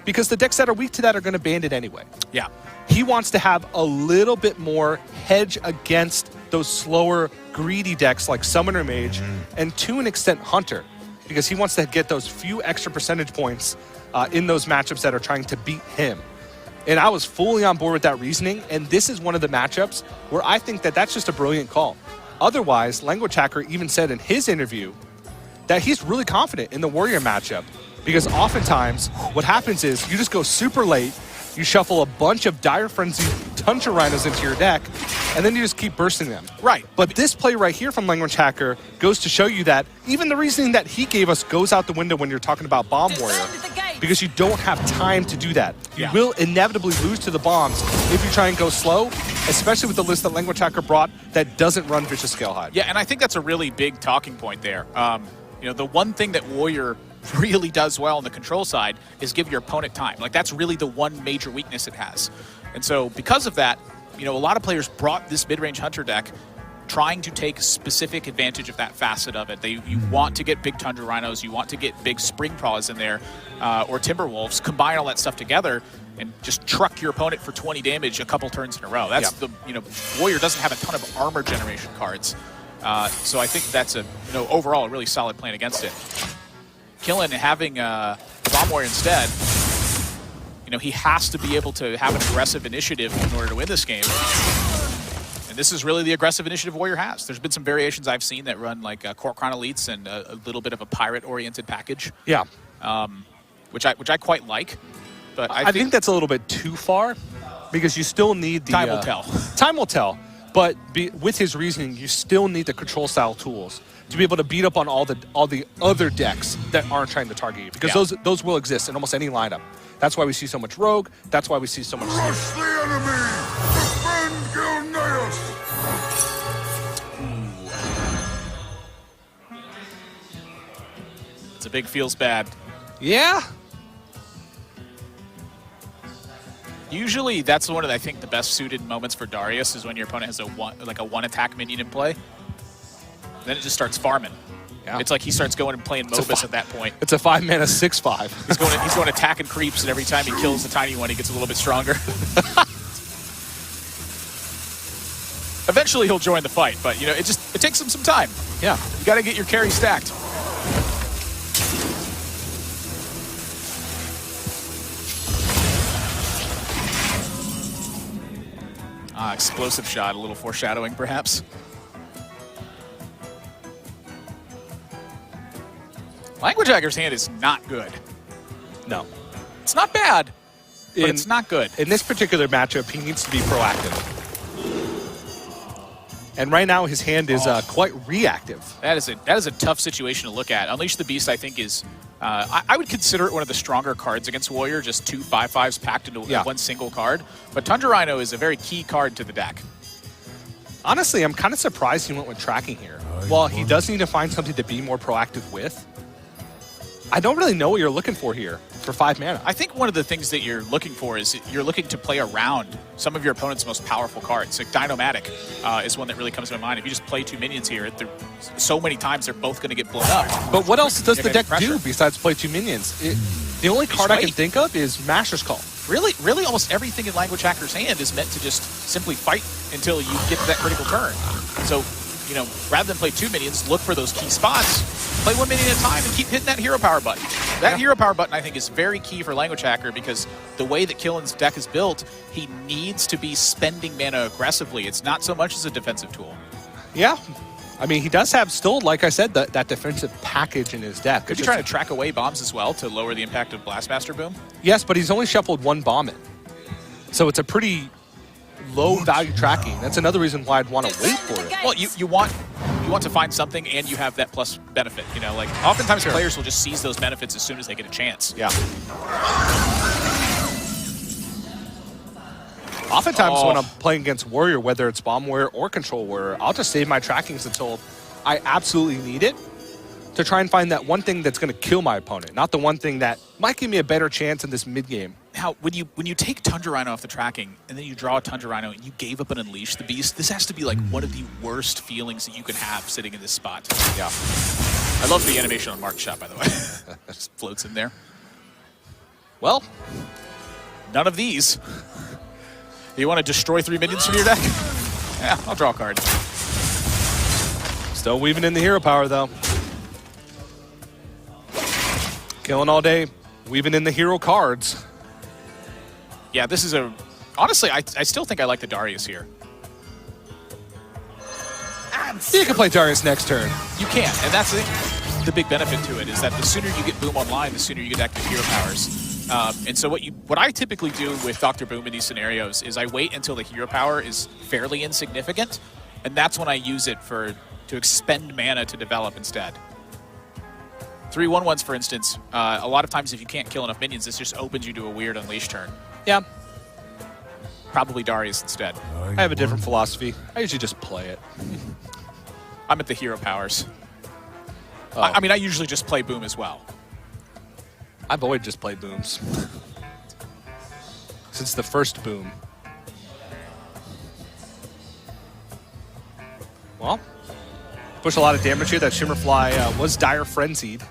because the decks that are weak to that are going to ban it anyway. Yeah. He wants to have a little bit more hedge against those slower, greedy decks like Summoner Mage and to an extent Hunter, because he wants to get those few extra percentage points in those matchups that are trying to beat him. And I was fully on board with that reasoning, and this is one of the matchups where I think that that's just a brilliant call. Otherwise, Languagehacker even said in his interview that he's really confident in the Warrior matchup, because oftentimes what happens is you just go super late, you shuffle a bunch of Dire Frenzy Tundra Rhinos into your deck, and then you just keep bursting them. Right. But this play right here from Languagehacker goes to show you that even the reasoning that he gave us goes out the window when you're talking about Bomb Warrior, because you don't have time to do that. You will inevitably lose to the bombs if you try and go slow, especially with the list that Languagehacker brought that doesn't run Vicious Scalehide. Yeah, and I think that's a really big talking point there. The one thing that Warrior really does well on the control side is give your opponent time. Like, that's really the one major weakness it has. And so because of that, you know, a lot of players brought this mid-range Hunter deck trying to take specific advantage of that facet of it. You want to get big Tundra Rhinos, you want to get big Spring Paws in there, or Timberwolves, combine all that stuff together and just truck your opponent for 20 damage a couple turns in a row. That's the, you know, Warrior doesn't have a ton of armor generation cards. So I think that's a, you know, overall a really solid plan against it. Killen having Bomb Warrior instead, you know, he has to be able to have an aggressive initiative in order to win this game. And this is really the aggressive initiative Warrior has. There's been some variations I've seen that run like Court Crown Elites and a little bit of a pirate-oriented package. Yeah. Which I quite like. But I think that's a little bit too far because you still need the... Time will tell. Time will tell. But with his reasoning, you still need the control style tools to be able to beat up on all the other decks that aren't trying to target you, because those will exist in almost any lineup. That's why we see so much Rogue. That's why we see so much... Rush the enemy! Defend Killinallday! It's a big feels bad. Yeah. Usually, that's one of I think the best suited moments for Darius is when your opponent has a one attack minion in play. Then it just starts farming. Yeah. It's like he starts going and playing Mobus at that point. It's a 5-mana 6/5. He's going attacking creeps, and every time he kills the tiny one, he gets a little bit stronger. Eventually, he'll join the fight, but you know, it takes him some time. Yeah, you got to get your carry stacked. Explosive shot, a little foreshadowing, perhaps. Languagehacker's hand is not good. No. It's not bad, but it's not good. In this particular matchup, he needs to be proactive. And right now, his hand is quite reactive. That is a tough situation to look at. Unleash the Beast, I think, is... I would consider it one of the stronger cards against Warrior, just 2 5/5s packed into one single card. But Tundra Rhino is a very key card to the deck. Honestly, I'm kind of surprised he went with tracking here. While he does need to find something to be more proactive with, I don't really know what you're looking for here for 5 mana. I think one of the things that you're looking for is you're looking to play around some of your opponent's most powerful cards. Like Dinomatic is one that really comes to my mind. If you just play 2 minions here, so many times they're both going to get blown up. But what else does the deck do besides play 2 minions? The only card I can think of is Master's Call. Really, almost everything in Languagehacker's hand is meant to just simply fight until you get to that critical turn. So, you know, rather than play 2 minions, look for those key spots, play 1 minion at a time, and keep hitting that hero power button. That hero power button, I think, is very key for Languagehacker because the way that Killen's deck is built, he needs to be spending mana aggressively. It's not so much as a defensive tool. Yeah. I mean, he does have still, like I said, that defensive package in his deck. Could you try to track away bombs as well to lower the impact of Blastmaster Boom? Yes, but he's only shuffled 1 bomb in. So it's a pretty low value tracking. That's another reason why I'd want to wait for it. Well, you want to find something and you have that plus benefit. You know, like oftentimes players will just seize those benefits as soon as they get a chance. Yeah. Oftentimes when I'm playing against Warrior, whether it's Bomb Warrior or Control Warrior, I'll just save my trackings until I absolutely need it to try and find that one thing that's going to kill my opponent, not the one thing that might give me a better chance in this mid-game. Now, when you take Tundra Rhino off the tracking and then you draw a Tundra Rhino and you gave up an Unleash the Beast, this has to be like one of the worst feelings that you can have sitting in this spot. Yeah. I love the animation on Mark's shot, by the way. Just floats in there. Well, none of these. You want to destroy 3 minions from your deck? Yeah, I'll draw a card. Still weaving in the hero power, though. Killinallday, weaving in the hero cards. Yeah, this is a... Honestly, I still think I like the Darius here. You can play Darius next turn. You can, and that's the big benefit to it, is that the sooner you get Boom online, the sooner you get active hero powers. And so what I typically do with Dr. Boom in these scenarios is I wait until the hero power is fairly insignificant, and that's when I use it to expend mana to develop instead. 3/1/1s, for instance, a lot of times if you can't kill enough minions, this just opens you to a weird Unleash turn. Yeah. Probably Darius instead. I have a different philosophy. I usually just play it. I'm at the hero powers. I mean, I usually just play Boom as well. I've always just played booms. Since the first boom. Well, push a lot of damage here. That Shimmerfly was Dire Frenzied.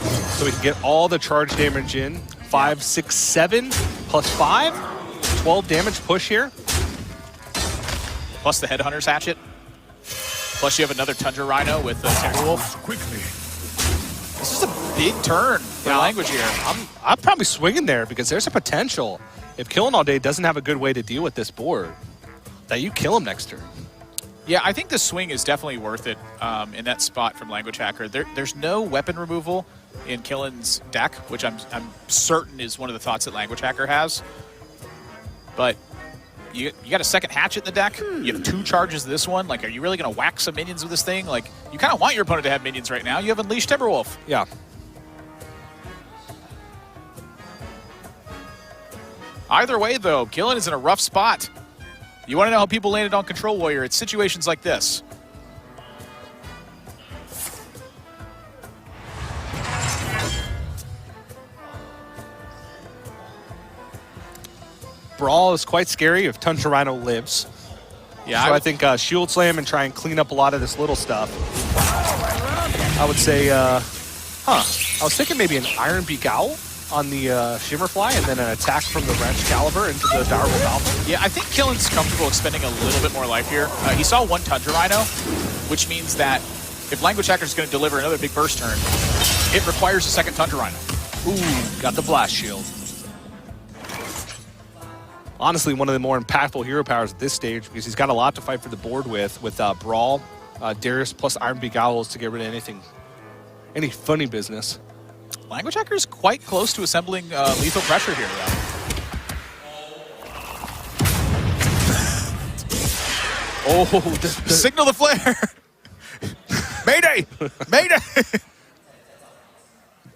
So we can get all the charge damage in. 5, 6, 7 plus 5. 12 damage push here. Plus the Headhunter's Hatchet. Plus you have another Tundra Rhino with the Timberwolf. Quickly. This is a big turn for Language here. I'm probably swinging there because there's a potential. If Killinallday doesn't have a good way to deal with this board, that you kill him next turn. Yeah, I think the swing is definitely worth it in that spot from Languagehacker. There's no weapon removal in Killen's deck, which I'm certain is one of the thoughts that Languagehacker has. But you got a second hatchet in the deck. You have 2 charges of this one. Like, are you really going to whack some minions with this thing? Like, you kind of want your opponent to have minions right now. You have Unleashed Timberwolf. Yeah. Either way, though, Killen is in a rough spot. You want to know how people landed on Control Warrior? It's situations like this. Brawl is quite scary if Tundra Rhino lives. Yeah, So I think Shield Slam and try and clean up a lot of this little stuff. I would say, I was thinking maybe an Iron Beak Owl on the Shimmerfly and then an attack from the Wrench Caliber into the Direwolf Alpha. Yeah, I think Killen's comfortable expending a little bit more life here. He saw 1 Tundra Rhino, which means that if Languagehacker is going to deliver another big burst turn, it requires a second Tundra Rhino. Ooh, got the Blast Shield. Honestly, one of the more impactful hero powers at this stage because he's got a lot to fight for the board with Brawl, Darius plus Iron Beak Owls to get rid of any funny business. Languagehacker is quite close to assembling lethal pressure here, though. Oh, signal the flare! Mayday! Mayday!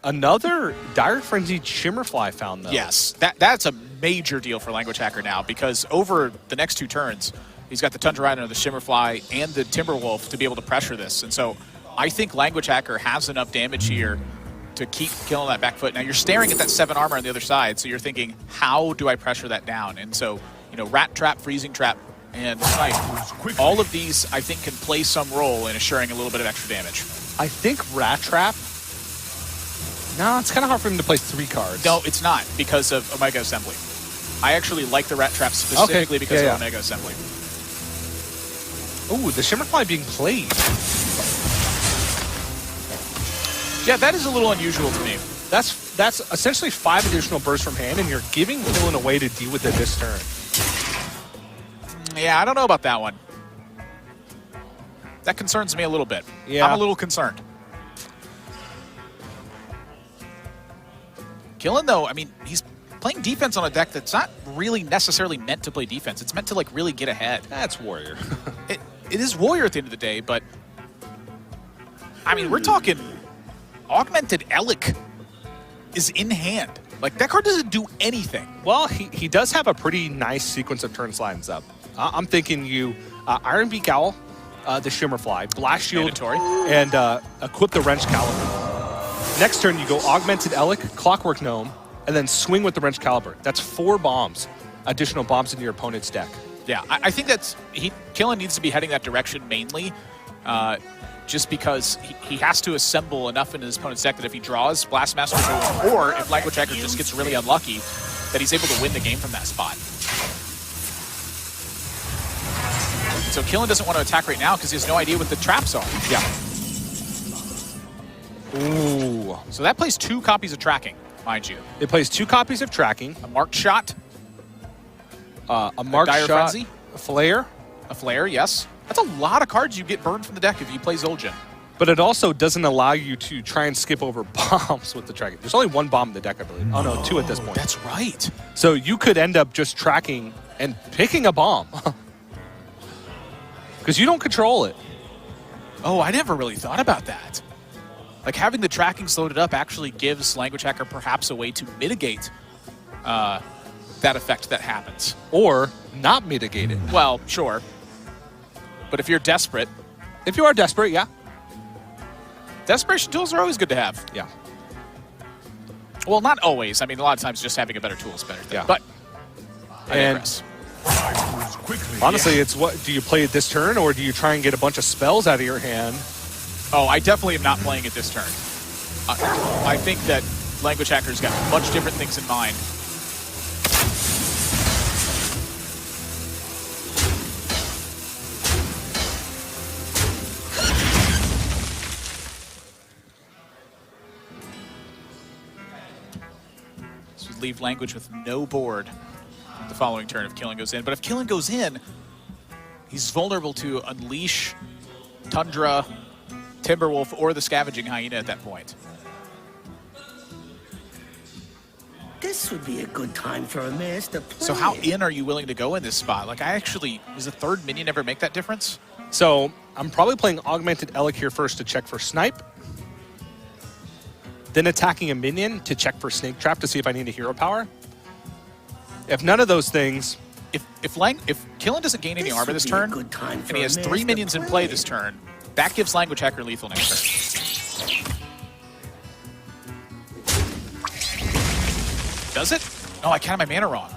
Another Dire Frenzied Shimmerfly found, though. Yes, that's a major deal for Languagehacker now because over the next 2 turns, he's got the Tundra Rhino, the Shimmerfly, and the Timberwolf to be able to pressure this. And so I think Languagehacker has enough damage here to keep killing that back foot. Now, you're staring at that 7 armor on the other side, so you're thinking, how do I pressure that down? And so, you know, Rat Trap, Freezing Trap, and Snipe, all of these, I think, can play some role in assuring a little bit of extra damage. I think Rat Trap. No, it's kind of hard for him to play 3 cards. No, it's not because of Omega Assembly. I actually like the Rat Trap specifically because of Omega Assembly. Ooh, the Shimmerfly being played. Yeah, that is a little unusual to me. That's essentially 5 additional bursts from hand, and you're giving Killen a way to deal with it this turn. Yeah, I don't know about that one. That concerns me a little bit. Yeah. I'm a little concerned. Killen, though, I mean, he's playing defense on a deck that's not really necessarily meant to play defense. It's meant to, like, really get ahead. That's Warrior. It is Warrior at the end of the day, but, I mean, we're talking Augmented Elec is in hand. Like, that card doesn't do anything. Well, he does have a pretty nice sequence of turns lines up. I'm thinking you Iron Beak Owl, the Shimmerfly, Blast Shield, Mandatory. and equip the Wrench Caliber. Next turn, you go Augmented Elec, Clockwork Gnome, and then swing with the Wrench Caliber. That's 4 bombs, additional bombs into your opponent's deck. Yeah, I think that's Killen needs to be heading that direction mainly, just because he has to assemble enough in his opponent's deck that if he draws Blastmaster or if Languagehacker just gets really unlucky, that he's able to win the game from that spot. So Killen doesn't want to attack right now because he has no idea what the traps are. Yeah. Ooh. So that plays 2 copies of tracking, mind you. It plays 2 copies of Tracking, A marked shot, a Marked Dire Shot, Frenzy? a Flare, a flare, yes. That's a lot of cards you get burned from the deck if you play Zul'jin. but it also doesn't allow you to try and skip over bombs with the Tracking. There's only 1 bomb in the deck, I believe. Oh, no, 2 at this point. That's right. So you could end up just tracking and picking a bomb. Because you don't control it. Oh, I never really thought about that. Like, having the tracking loaded up actually gives Languagehacker perhaps a way to mitigate that effect that happens. Or not mitigate it. Well, sure. But if you're desperate, If you are desperate, yeah. desperation tools are always good to have. Yeah. Well, not always. I mean, a lot of times just having a better tool is a better thing. Yeah. But I And- digress. Honestly, it's what do you play it this turn, or do you try and get a bunch of spells out of your hand? Oh, I definitely am not playing it this turn. I think that Languagehacker's got much different things in mind. This would leave Language with no board the following turn if Killing goes in. But if Killing goes in, he's vulnerable to Unleash, Tundra, Timberwolf, or the Scavenging Hyena at that point. This would be a good time for a master plan. So how in are you willing to go in this spot? Like, does the third minion ever make that difference? So I'm probably playing Augmented Elec here first to check for Snipe. Then attacking a minion to check for Snake Trap to see if I need a hero power. If none of those things... If Killen doesn't gain any armor this would be a turn, good time and for he a has 3 master minions in play plan. this turn, that gives Languagehacker lethal next turn. Does it? Oh, I counted my mana wrong.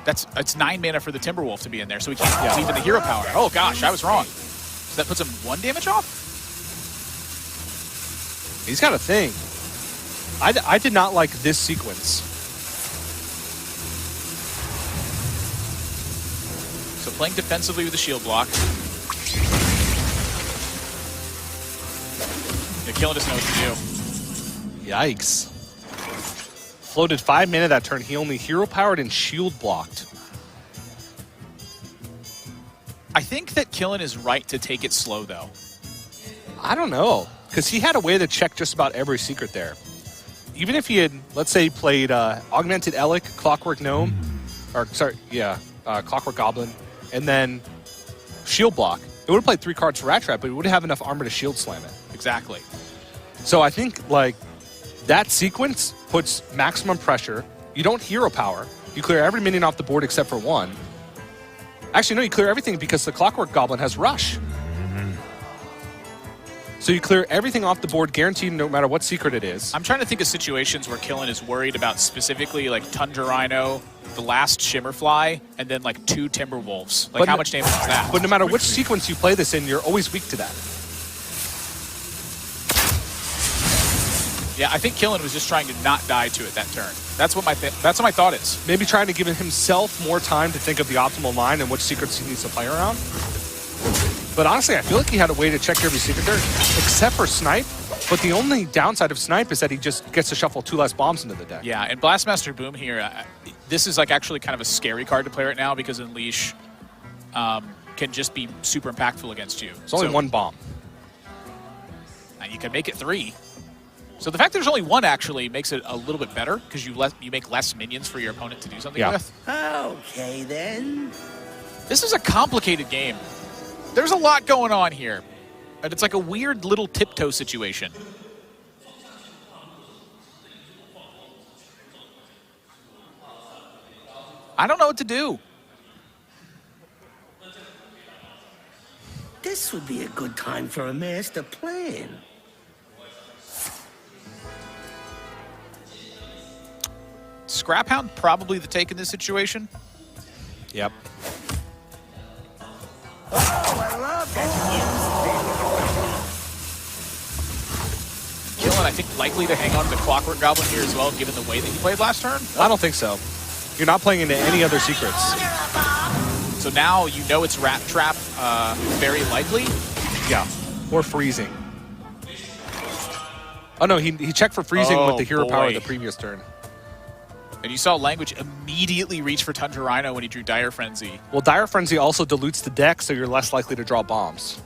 It's 9 mana for the Timberwolf to be in there, so we can't leave in the hero power. Oh gosh, I was wrong. So that puts him 1 damage off? He's got a thing. I did not like this sequence. So playing defensively with the shield block. Yeah, Killen doesn't know what to do. Yikes. Floated 5 mana that turn. He only hero powered and shield blocked. I think that Killen is right to take it slow, though. I don't know, because he had a way to check just about every secret there. Even if he had, let's say, played Augmented Elec, Clockwork Gnome, Clockwork Goblin, and then Shield Block, it would have played 3 cards for Rat Trap, but it wouldn't have enough armor to shield slam it. Exactly. So I think, like, that sequence puts maximum pressure. You don't hero power. You clear every minion off the board except for 1. Actually, no, you clear everything because the Clockwork Goblin has Rush. So you clear everything off the board, guaranteed no matter what secret it is. I'm trying to think of situations where Killen is worried about specifically like Tundra Rhino, the last Shimmerfly, and then like 2 Timberwolves. Like, But how no- much damage is that? But no matter which sequence you play this in, you're always weak to that. Yeah, I think Killen was just trying to not die to it that turn. That's what my thought is. Maybe trying to give himself more time to think of the optimal line and which secrets he needs to play around. But honestly, I feel like he had a way to check every secret there, except for Snipe. But the only downside of Snipe is that he just gets to shuffle 2 less bombs into the deck. Yeah, and Blastmaster Boom here, this is like actually kind of a scary card to play right now because Unleash can just be super impactful against you. It's only 1 bomb. And you can make it 3. So the fact there's only 1 actually makes it a little bit better because you make less minions for your opponent to do something with. Okay, then. This is a complicated game. There's a lot going on here. And it's like a weird little tiptoe situation. I don't know what to do. This would be a good time for a master plan. Scrap Hound probably the take in this situation. Yep. I love Killen, I think, likely to hang on to the Clockwork Goblin here as well, given the way that he played last turn. I don't think so. You're not playing into any other secrets. So now you know it's Rat Trap, very likely. Yeah. Or freezing. Oh, no, he checked for freezing with the hero power boy. the previous turn. And you saw Language immediately reach for Tundra Rhino when he drew Dire Frenzy. Well, Dire Frenzy also dilutes the deck, so you're less likely to draw bombs.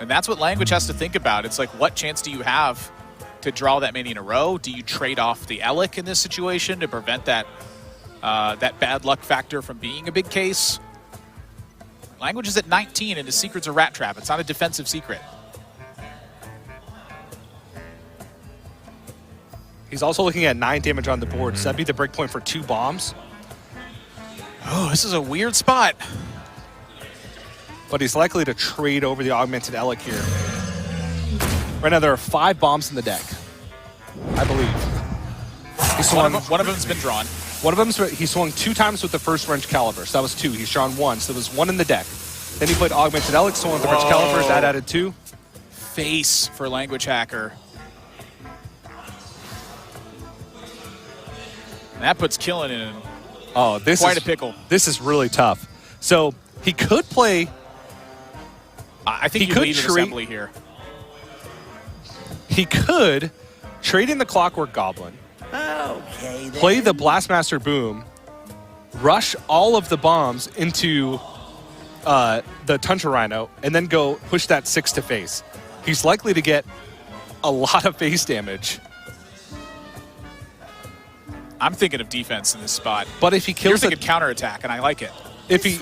And that's what Language has to think about. It's like, what chance do you have to draw that many in a row? Do you trade off the Elec in this situation to prevent that that bad luck factor from being a big case? Language is at 19 and his secret's a Rat Trap. It's not a defensive secret. He's also looking at 9 damage on the board, so that'd be the breakpoint for 2 bombs. Oh, this is a weird spot. But he's likely to trade over the Augmented Elec here. Right now there are 5 bombs in the deck, I believe. He swung, One of them's been drawn. one of them, he swung 2 times with the first wrench calibers. That was 2. He's drawn 1, so there was 1 in the deck. Then he played Augmented Elix, swung with the wrench calibers. That added 2. Face for Languagehacker. And that puts Killen in quite a pickle. This is really tough. So he could play. I think he you could lead an assembly here. He could trade in the Clockwork Goblin, Okay, then. play the Blastmaster Boom, rush all of the bombs into the Tundra Rhino, and then go push that 6 to face. He's likely to get a lot of face damage. I'm thinking of defense in this spot. But if he You're kills thinking counterattack, and I like it. if he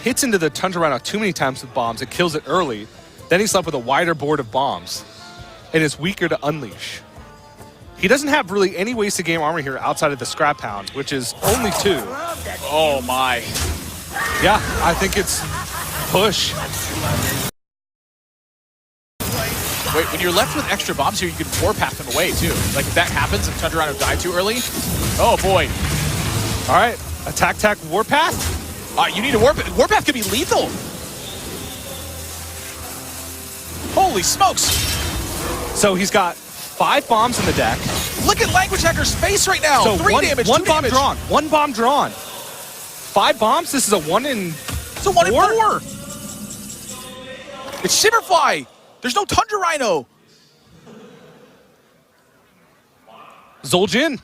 hits into the Tundra Rhino too many times with bombs, it kills it early. Then he's left with a wider board of bombs, and is weaker to unleash. He doesn't have really any wasted game armor here outside of the Scrap Hound, which is only 2. Oh my. Yeah, I think it's push. Wait, when you're left with extra bombs here, you can warpath them away too. Like if that happens and Tundra Rhino died too early, oh boy. All right, attack, warpath. You need a warpath. Warpath could be lethal. Holy smokes. So he's got 5 bombs in the deck. Look at Languagehacker's face right now. So 3 damage, 1 2 bomb damage. drawn. 1 bomb drawn. 5 bombs. This is a 1 in. It's a 1 in 4. It's Shimmerfly. There's no Tundra Rhino. Zul'jin.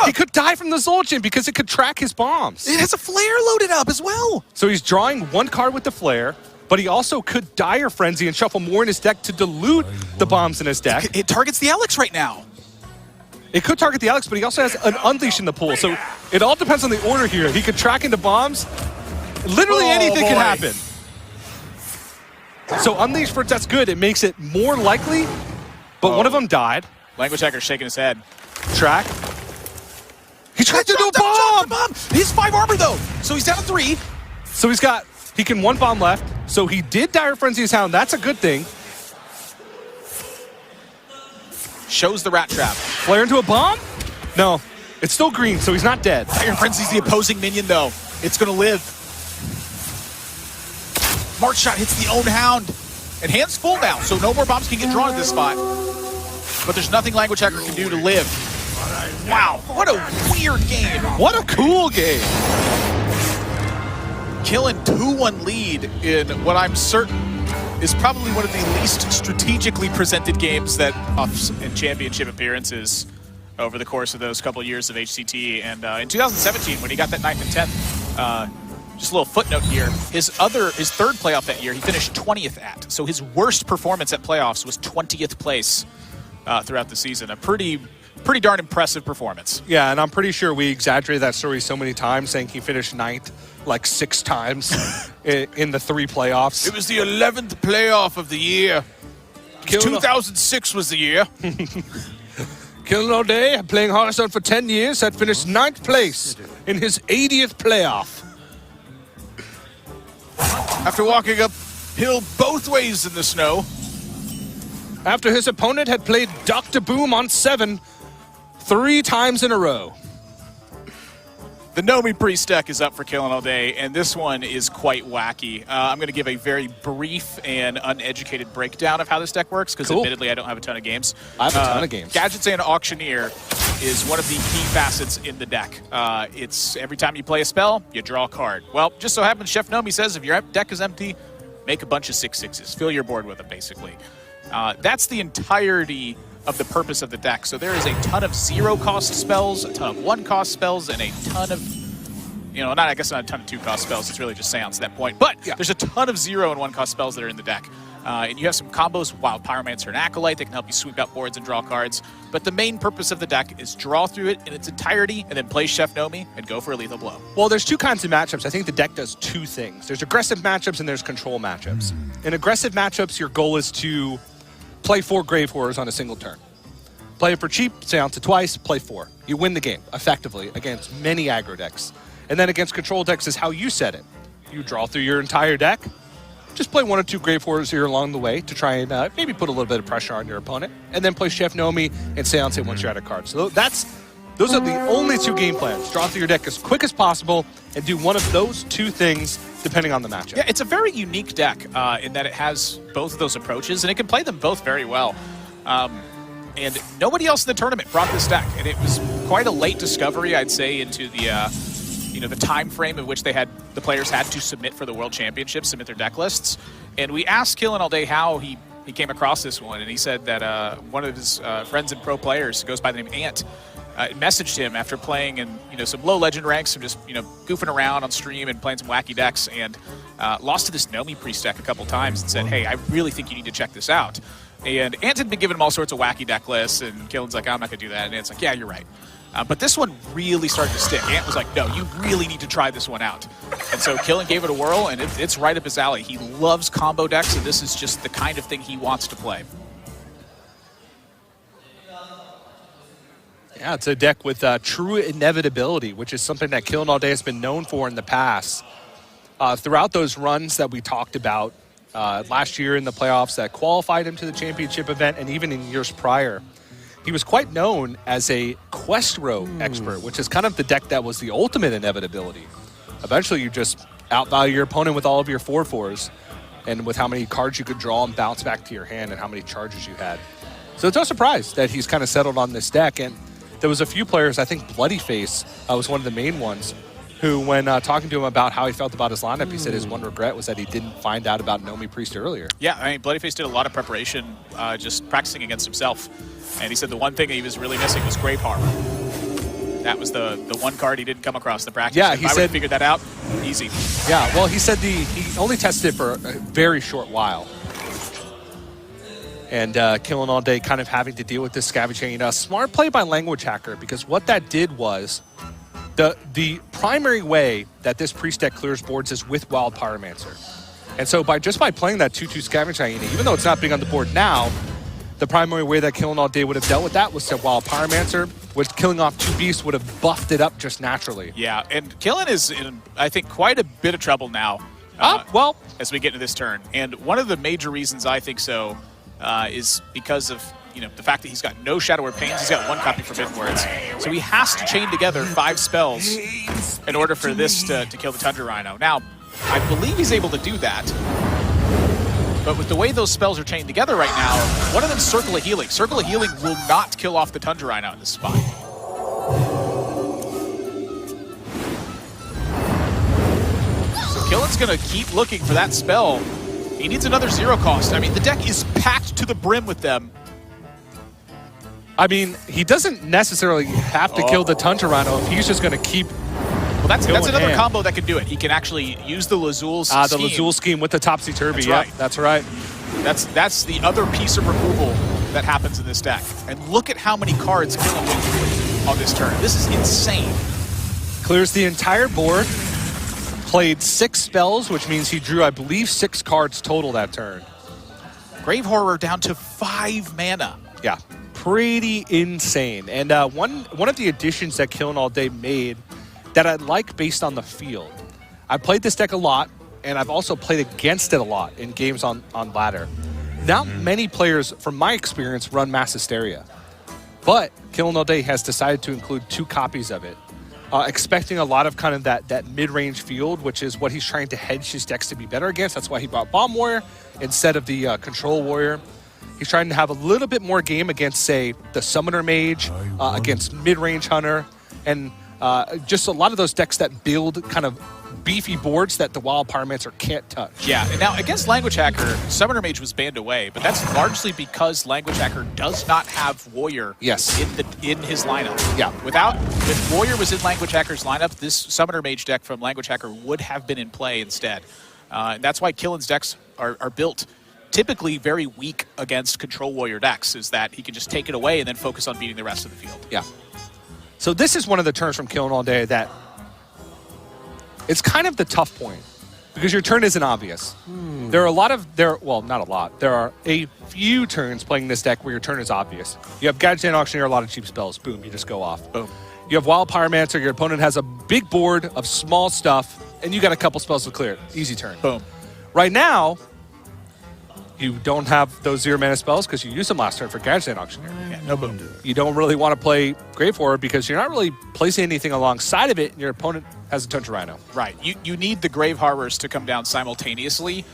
He could die from the Zul'jin because it could track his bombs. It has a flare loaded up as well. So he's drawing 1 card with the flare, but he also could Dire Frenzy and shuffle more in his deck to dilute the bombs in his deck. It targets the Alex right now. It could target the Alex, but he also has an Unleash in the pool. So it all depends on the order here. He could track into bombs. Literally anything can happen. So Unleash, for that's good. It makes it more likely, but one of them died. Languagehacker's shaking his head. Track. He tracked into a bomb! He has 5 armor though, so he's down to 3. So he can 1 bomb left. So he did Dire Frenzy his Hound. That's a good thing. Shows the rat trap. Flare into a bomb? No, it's still green, so he's not dead. Dire Frenzy's the opposing minion though. It's gonna live. March shot hits the own Hound. And hand's full now, so no more bombs can get drawn at this spot. But there's nothing Languagehacker can do to live. Wow, what a weird game. What a cool game. Killing 2-1 lead in what I'm certain is probably one of the least strategically presented games that offs and championship appearances over the course of those couple of years of HCT. And in 2017, when he got that 9th and 10th, just a little footnote here, his third playoff that year, he finished 20th at. So his worst performance at playoffs was 20th place throughout the season. A pretty darn impressive performance. Yeah, and I'm pretty sure we exaggerated that story so many times, saying he finished 9th like 6 times in the 3 playoffs. It was the 11th playoff of the year. 2006 was the year. Killinallday, playing Hearthstone for 10 years, had finished 9th place in his 80th playoff. After walking uphill both ways in the snow. After his opponent had played Dr. Boom on 7 3 times in a row. The Nomi Priest deck is up for Killinallday, and this one is quite wacky. I'm going to give a very brief and uneducated breakdown of how this deck works, because admittedly I don't have a ton of games. I have a ton of games. Gadgets and Auctioneer is one of the key facets in the deck. It's every time you play a spell, you draw a card. Well, just so happens Chef Nomi says if your deck is empty, make a bunch of 6/6s. Fill your board with them, basically. That's the entirety of the purpose of the deck. So there is a ton of 0-cost spells, a ton of 1-cost spells, and a ton of, not a ton of 2-cost spells. It's really just Seance at that point. But there's a ton of 0 and 1-cost spells that are in the deck. And you have some combos, Wild Pyromancer and Acolyte, that can help you sweep out boards and draw cards. But the main purpose of the deck is draw through it in its entirety and then play Chef Nomi and go for a lethal blow. Well, there's 2 kinds of matchups. I think the deck does 2 things. There's aggressive matchups and there's control matchups. In aggressive matchups, your goal is to play 4 Grave Horrors on a single turn. Play it for cheap, Seance it twice, play 4. You win the game, effectively, against many aggro decks. And then against control decks is how you set it. You draw through your entire deck, just play 1 or 2 Grave Horrors here along the way to try and maybe put a little bit of pressure on your opponent, and then play Chef Nomi and Seance once you're out of cards. So those are the only 2 game plans. Draw through your deck as quick as possible and do one of those 2 things depending on the matchup. Yeah, it's a very unique deck in that it has both of those approaches, and it can play them both very well. And nobody else in the tournament brought this deck, and it was quite a late discovery, I'd say, into the the time frame in which the players had to submit for the World Championships, submit their deck lists. And we asked Killinallday how he came across this one, and he said that one of his friends and pro players, who goes by the name Ant, messaged him after playing in some low legend ranks, some just goofing around on stream and playing some wacky decks, and lost to this Nomi Priest deck a couple times and said, hey, I really think you need to check this out. And Ant had been giving him all sorts of wacky deck lists, and Killen's like, I'm not going to do that. And Ant's like, yeah, you're right. But this one really started to stick. Ant was like, no, you really need to try this one out. And so Killen gave it a whirl, and it's right up his alley. He loves combo decks, and this is just the kind of thing he wants to play. Yeah, it's a deck with true inevitability, which is something that Killinallday has been known for in the past. Throughout those runs that we talked about last year in the playoffs that qualified him to the championship event, and even in years prior, he was quite known as a quest row expert, which is kind of the deck that was the ultimate inevitability. Eventually, you just outvalue your opponent with all of your 4/4s and with how many cards you could draw and bounce back to your hand and how many charges you had. So it's no surprise that he's kind of settled on this deck. And there was a few players, I think Bloodyface was one of the main ones, who, when talking to him about how he felt about his lineup, he said his one regret was that he didn't find out about Nomi Priest earlier. Yeah, I mean, Bloodyface did a lot of preparation just practicing against himself. And he said the one thing he was really missing was Grave Harbor. That was the one card he didn't come across in the practice. Yeah, if he I said, would have figured that out, easy. Yeah, well, he said he only tested it for a very short while. And Killinallday kind of having to deal with this scavenging. Smart play by Languagehacker, because what that did was the primary way that this Priest deck clears boards is with Wild Pyromancer. And so by playing that 2/2 Scavenge Hyena, even though it's not being on the board now, the primary way that Killinallday would have dealt with that was to Wild Pyromancer, which killing off 2 beasts would have buffed it up just naturally. Yeah, and Killen is in, I think, quite a bit of trouble now. Well, as we get into this turn. And one of the major reasons I think so is because of the fact that he's got no Shadow Word Pains. He's got 1 copy of Forbidden Words. So he has to chain together 5 spells in order for this to kill the Tundra Rhino. Now, I believe he's able to do that. But with the way those spells are chained together right now, one of them is Circle of Healing. Circle of Healing will not kill off the Tundra Rhino in this spot. So Killen's going to keep looking for that spell. He needs another 0 cost. I mean, the deck is packed to the brim with them. I mean, he doesn't necessarily have to kill the Tundra Rhino if he's just going to keep. Well, that's another combo that can do it. He can actually use the Lazul scheme. The Lazul scheme with the Topsy-Turvy. That's yeah, right. That's right. That's the other piece of removal that happens in this deck. And look at how many cards Killen went through on this turn. This is insane. Clears the entire board. Played 6 spells, which means he drew, I believe, 6 cards total that turn. Grave Horror down to 5 mana. Yeah, pretty insane. And one of the additions that Killinallday made that I like based on the field. I've played this deck a lot, and I've also played against it a lot in games on ladder. Not many players, from my experience, run Mass Hysteria. But Killinallday has decided to include 2 copies of it, expecting a lot of kind of that mid-range field, which is what he's trying to hedge his decks to be better against. That's why he brought Bomb Warrior instead of the Control Warrior. He's trying to have a little bit more game against, say, the Summoner Mage, against mid-range Hunter, and just a lot of those decks that build kind of beefy boards that the Wild Pyromancer can't touch. Yeah, and now against Languagehacker, Summoner Mage was banned away, but that's largely because Languagehacker does not have Warrior in his lineup. Yeah. If Warrior was in Languagehacker's lineup, this Summoner Mage deck from Languagehacker would have been in play instead. And that's why Killen's decks are built typically very weak against Control Warrior decks, is that he can just take it away and then focus on beating the rest of the field. Yeah. So this is one of the turns from Killinallday that it's kind of the tough point because your turn isn't obvious. There are not a lot. There are a few turns playing this deck where your turn is obvious. You have Gadget Auctioneer, a lot of cheap spells. Boom, you just go off. Boom. You have Wild Pyromancer, your opponent has a big board of small stuff, and you got a couple spells to clear it. Easy turn. Boom. Right now, you don't have those 0-mana spells because you used them last turn for Gadget Auctioneer. Yeah, no boom. You don't really want to play Grave Horror because you're not really placing anything alongside of it, and your opponent has a Tundra Rhino. Right. You need the Grave Harbors to come down simultaneously.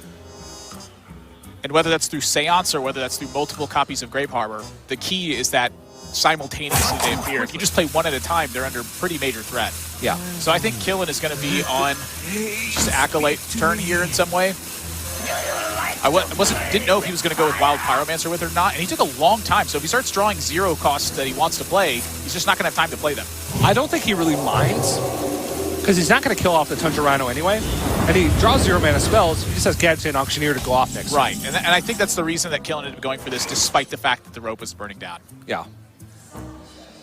And whether that's through Seance or whether that's through multiple copies of Grave Harbor, the key is that simultaneously they appear. If you just play one at a time, they're under pretty major threat. Yeah. So I think Killen is going to be on just Acolyte turn here in some way. I didn't know if he was going to go with Wild Pyromancer with it or not, and he took a long time. So if he starts drawing 0 costs that he wants to play, he's just not going to have time to play them. I don't think he really minds because he's not going to kill off the Tundra Rhino anyway, and he draws 0-mana spells. He just has Gadget and Auctioneer to go off next. Right, and I think that's the reason that Killen ended up going for this, despite the fact that the rope was burning down. Yeah.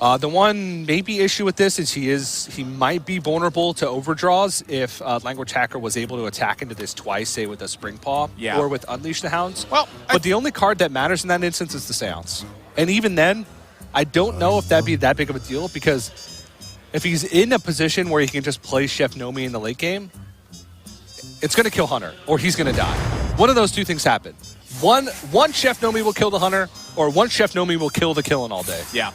The one maybe issue with this is he might be vulnerable to overdraws if Languagehacker was able to attack into this twice, say with a Spring Paw or with Unleash the Hounds. Well, but the only card that matters in that instance is the Seance. And even then, I don't know if that'd be that big of a deal because if he's in a position where he can just play Chef Nomi in the late game, it's going to kill Hunter or he's going to die. One of those two things happen. One Chef Nomi will kill the Hunter or one Chef Nomi will kill the Killinallday. Yeah.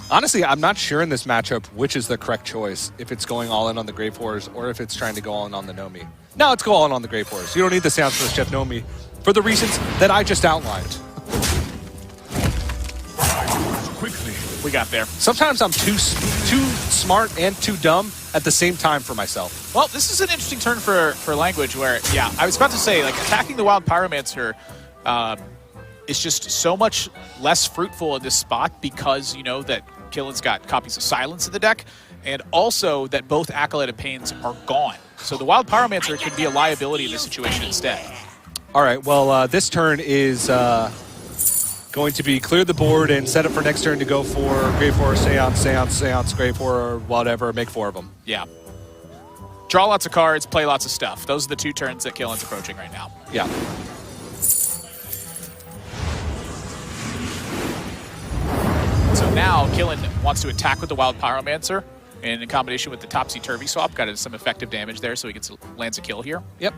Honestly, I'm not sure in this matchup which is the correct choice, if it's going all in on the Grave Horrors or if it's trying to go all in on the Nomi. No, let's go all in on the Grave Horrors. You don't need the Seance for the Chef Nomi for the reasons that I just outlined. Quickly. We got there. Sometimes I'm too smart and too dumb at the same time for myself. Well, this is an interesting turn for Language where, yeah, I was about to say, like, attacking the Wild Pyromancer is just so much less fruitful in this spot because you know that Killen's got copies of Silence in the deck, and also that both Acolyte of Pains are gone. So the Wild Pyromancer could be a liability in this situation instead. All right, well, this turn is going to be clear the board and set up for next turn to go for Grave Horror, Seance, Seance, Seance, Grave Horror, whatever, make 4 of them. Yeah. Draw lots of cards, play lots of stuff. Those are the 2 turns that Killen's approaching right now. Yeah. So now Killen wants to attack with the Wild Pyromancer, and in combination with the Topsy-Turvy swap, got some effective damage there, so he lands a kill here. Yep.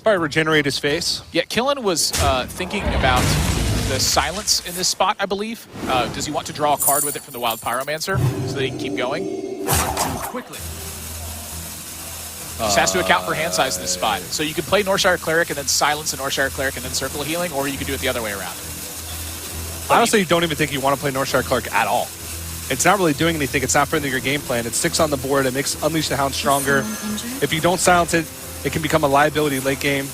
Probably regenerate his face. Yeah, Killen was thinking about the Silence in this spot, I believe. Does he want to draw a card with it from the Wild Pyromancer so that he can keep going? Quickly. Just has to account for hand size in this spot. So you could play Northshire Cleric and then silence a Northshire Cleric and then Circle of Healing, or you could do it the other way around. Honestly, don't even think you want to play Northshire Cleric at all. It's not really doing anything. It's not furthering your game plan. It's 6 on the board. It makes Unleash the Hound stronger. If you don't silence it, it can become a liability late game.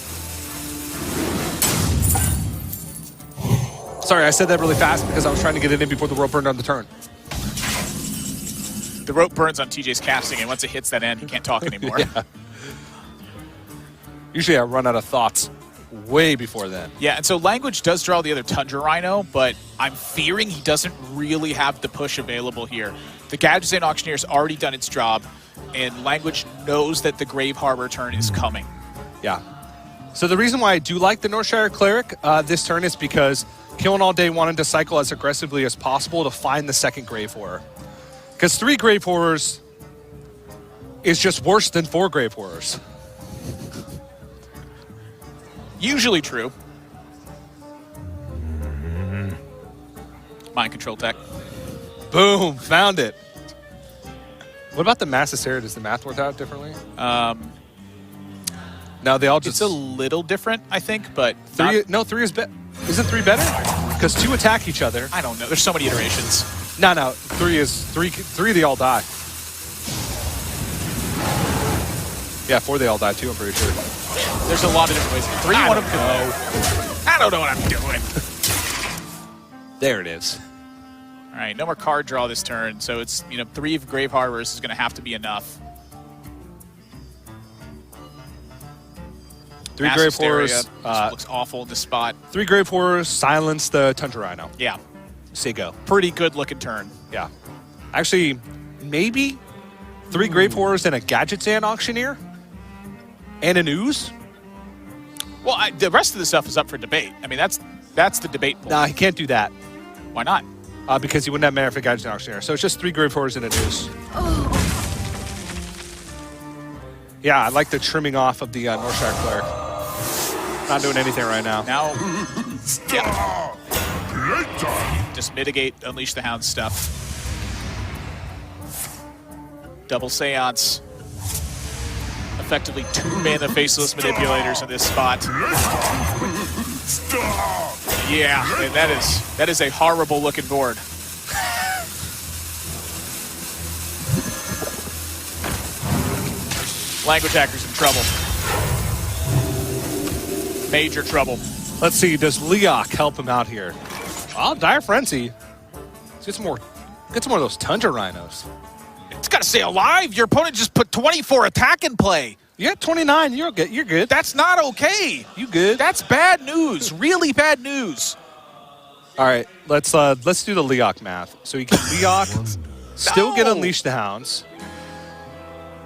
Sorry, I said that really fast because I was trying to get it in before the rope burned on the turn. The rope burns on TJ's casting, and once it hits that end, he can't talk anymore. Yeah. Usually I run out of thoughts way before then. Yeah, and so Language does draw the other Tundra Rhino, but I'm fearing he doesn't really have the push available here. The Gadget and Auctioneer's already done its job, and Language knows that the Grave Harbor turn is coming. Yeah. So the reason why I do like the Northshire Cleric this turn is because Killinallday wanted to cycle as aggressively as possible to find the second Grave Horror. Because 3 Grave Horrors is just worse than 4 Grave Horrors. Usually true. Mind control tech. Boom, found it. What about the Massacera? Does the math work out differently? No, they all just... It's a little different, I think, but... 3 is better. Isn't 3 better? Because 2 attack each other. I don't know. There's so many iterations. No, 3 they all die. Yeah, 4 they all die too, I'm pretty sure. There's a lot of different ways. 3, one of them could go. I don't know what I'm doing. There it is. All right, no more card draw this turn, so it's, 3 of Grave Harbors is going to have to be enough. 3 Grave Horrors. Looks awful in this spot. 3 Grave Horrors, silence the Tundra Rhino. Yeah. Say go. Pretty good looking turn. Yeah. Actually, maybe 3 Grave Horrors and a Gadget Sand Auctioneer? And an Ooze? Well, the rest of the stuff is up for debate. I mean, that's the debate point. Nah, he can't do that. Why not? because he wouldn't have mana for Guidance and Auctioneer. So it's just 3 Grave Horrors and a Noose. Yeah, I like the trimming off of the Northshire player. Not doing anything right now. Now, yeah. Just mitigate Unleash the Hound stuff. Double Seance. Effectively 2 mana Faceless Manipulators in this spot. Yeah, and that is a horrible looking board. Languagehacker's in trouble. Major trouble. Let's see, does Leok help him out here? Oh, Dire Frenzy. Let's get some more of those Tundra Rhinos. It's got to stay alive. Your opponent just put 24 attack in play. You got 29. You're good. You're good. That's not okay. You good? That's bad news. Really bad news. All right, let's do the Leok math. So you can Leok, still get Unleash the Hounds.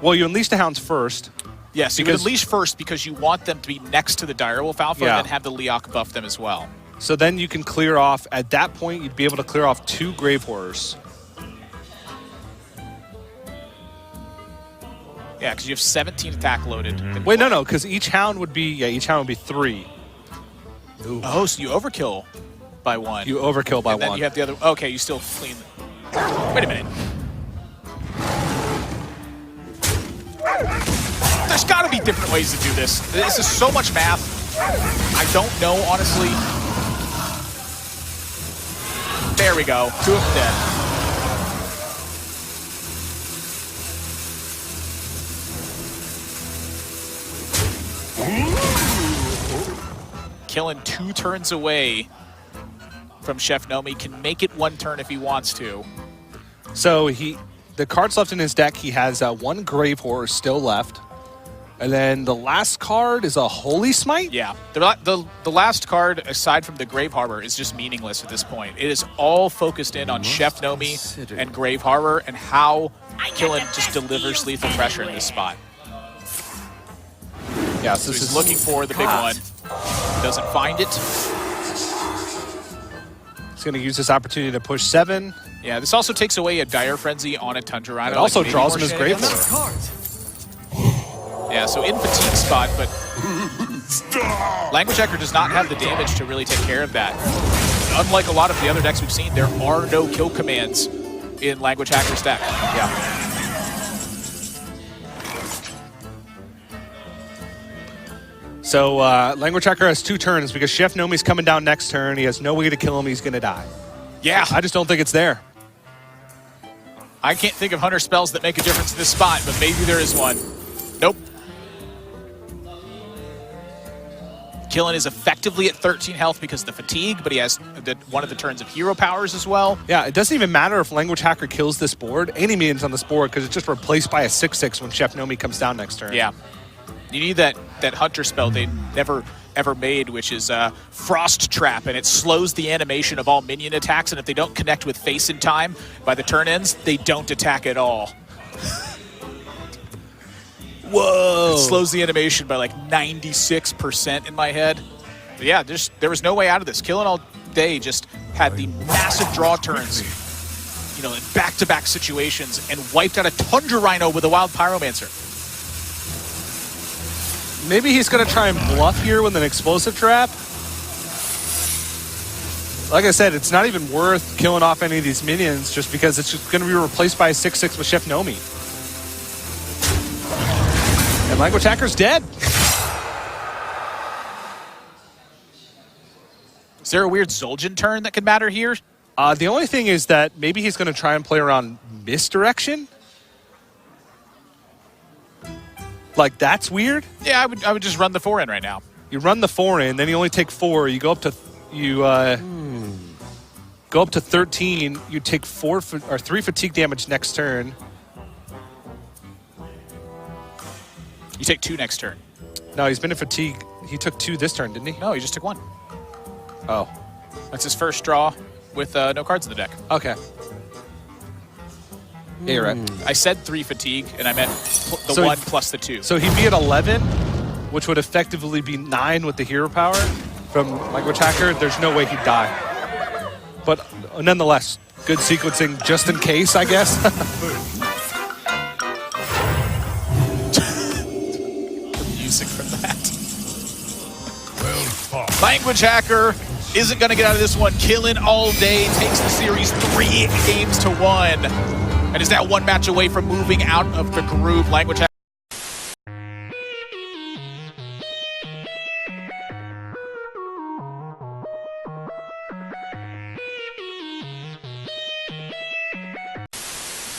Well, you Unleash the Hounds first. Yes, you would Unleash first because you want them to be next to the Direwolf Alpha and then have the Leok buff them as well. So then you can clear off, at that point, you'd be able to clear off 2 Grave Horrors. Yeah, because you have 17 attack loaded. Wait, no, because each Hound would be 3. Ooh. Oh, so you overkill by 1. You overkill by 1. And then you have the other. Okay, you still clean. Wait a minute. There's got to be different ways to do this. This is so much math. I don't know, honestly. There we go. 2 of them dead. Killing 2 turns away from Chef Nomi. Can make it 1 turn if he wants to. So the cards left in his deck, he has 1 Grave Horror still left. And then the last card is a Holy Smite? Yeah. The last card, aside from the Grave Harbor, is just meaningless at this point. It is all focused in on Chef Nomi and Grave Harbor and how Killen just delivers lethal pressure in this spot. Yeah, so he's looking for the big one. Doesn't find it. He's going to use this opportunity to push 7. Yeah, this also takes away a Dire Frenzy on a Tundra Rhino. It also draws him his Grave Horror. Yeah, so in fatigue spot, but Languagehacker does not have the damage to really take care of that. Unlike a lot of the other decks we've seen, there are no kill commands in Languagehacker's deck. Yeah. So Languagehacker has 2 turns because Chef Nomi's coming down next turn. He has no way to kill him. He's going to die. Yeah. I just don't think it's there. I can't think of Hunter spells that make a difference in this spot, but maybe there is one. Nope. Killen is effectively at 13 health because of the fatigue, but he has one of the turns of hero powers as well. Yeah, it doesn't even matter if Languagehacker kills this board, any minions on this board, because it's just replaced by a 6/6 when Chef Nomi comes down next turn. Yeah. You need that Hunter spell they never ever made, which is Frost Trap, and it slows the animation of all minion attacks, and if they don't connect with face in time by the turn ends, they don't attack at all. Whoa! It slows the animation by like 96% in my head. But yeah, there was no way out of this. Killinallday just had the massive draw turns, you know, in back-to-back situations, and wiped out a Tundra Rhino with a Wild Pyromancer. Maybe he's going to try and bluff here with an Explosive Trap. Like I said, it's not even worth killing off any of these minions just because it's just going to be replaced by a 6/6 with Chef Nomi. And Languagehacker's dead. Is there a weird Zul'jin turn that could matter here? The only thing is that maybe he's going to try and play around Misdirection. Like, that's weird. Yeah, I would just run the 4 in right now. You run the 4 in, then you only take 4. You go up to go up to 13. You take 3 fatigue damage next turn. You take 2 next turn. No, he's been in fatigue. He took 2 this turn, didn't he? No, he just took 1. Oh. That's his first draw with no cards in the deck. Okay. Yeah, you're right. I said 3 fatigue, and I meant the 1 plus the 2. So he'd be at 11, which would effectively be 9 with the hero power from Languagehacker. There's no way he'd die. But nonetheless, Good sequencing just in case, I guess. Music for that. Well fought. Languagehacker isn't going to get out of this one. Killinallday takes the series 3 games to 1 and is now 1 match away from moving out of the group. Languagehacker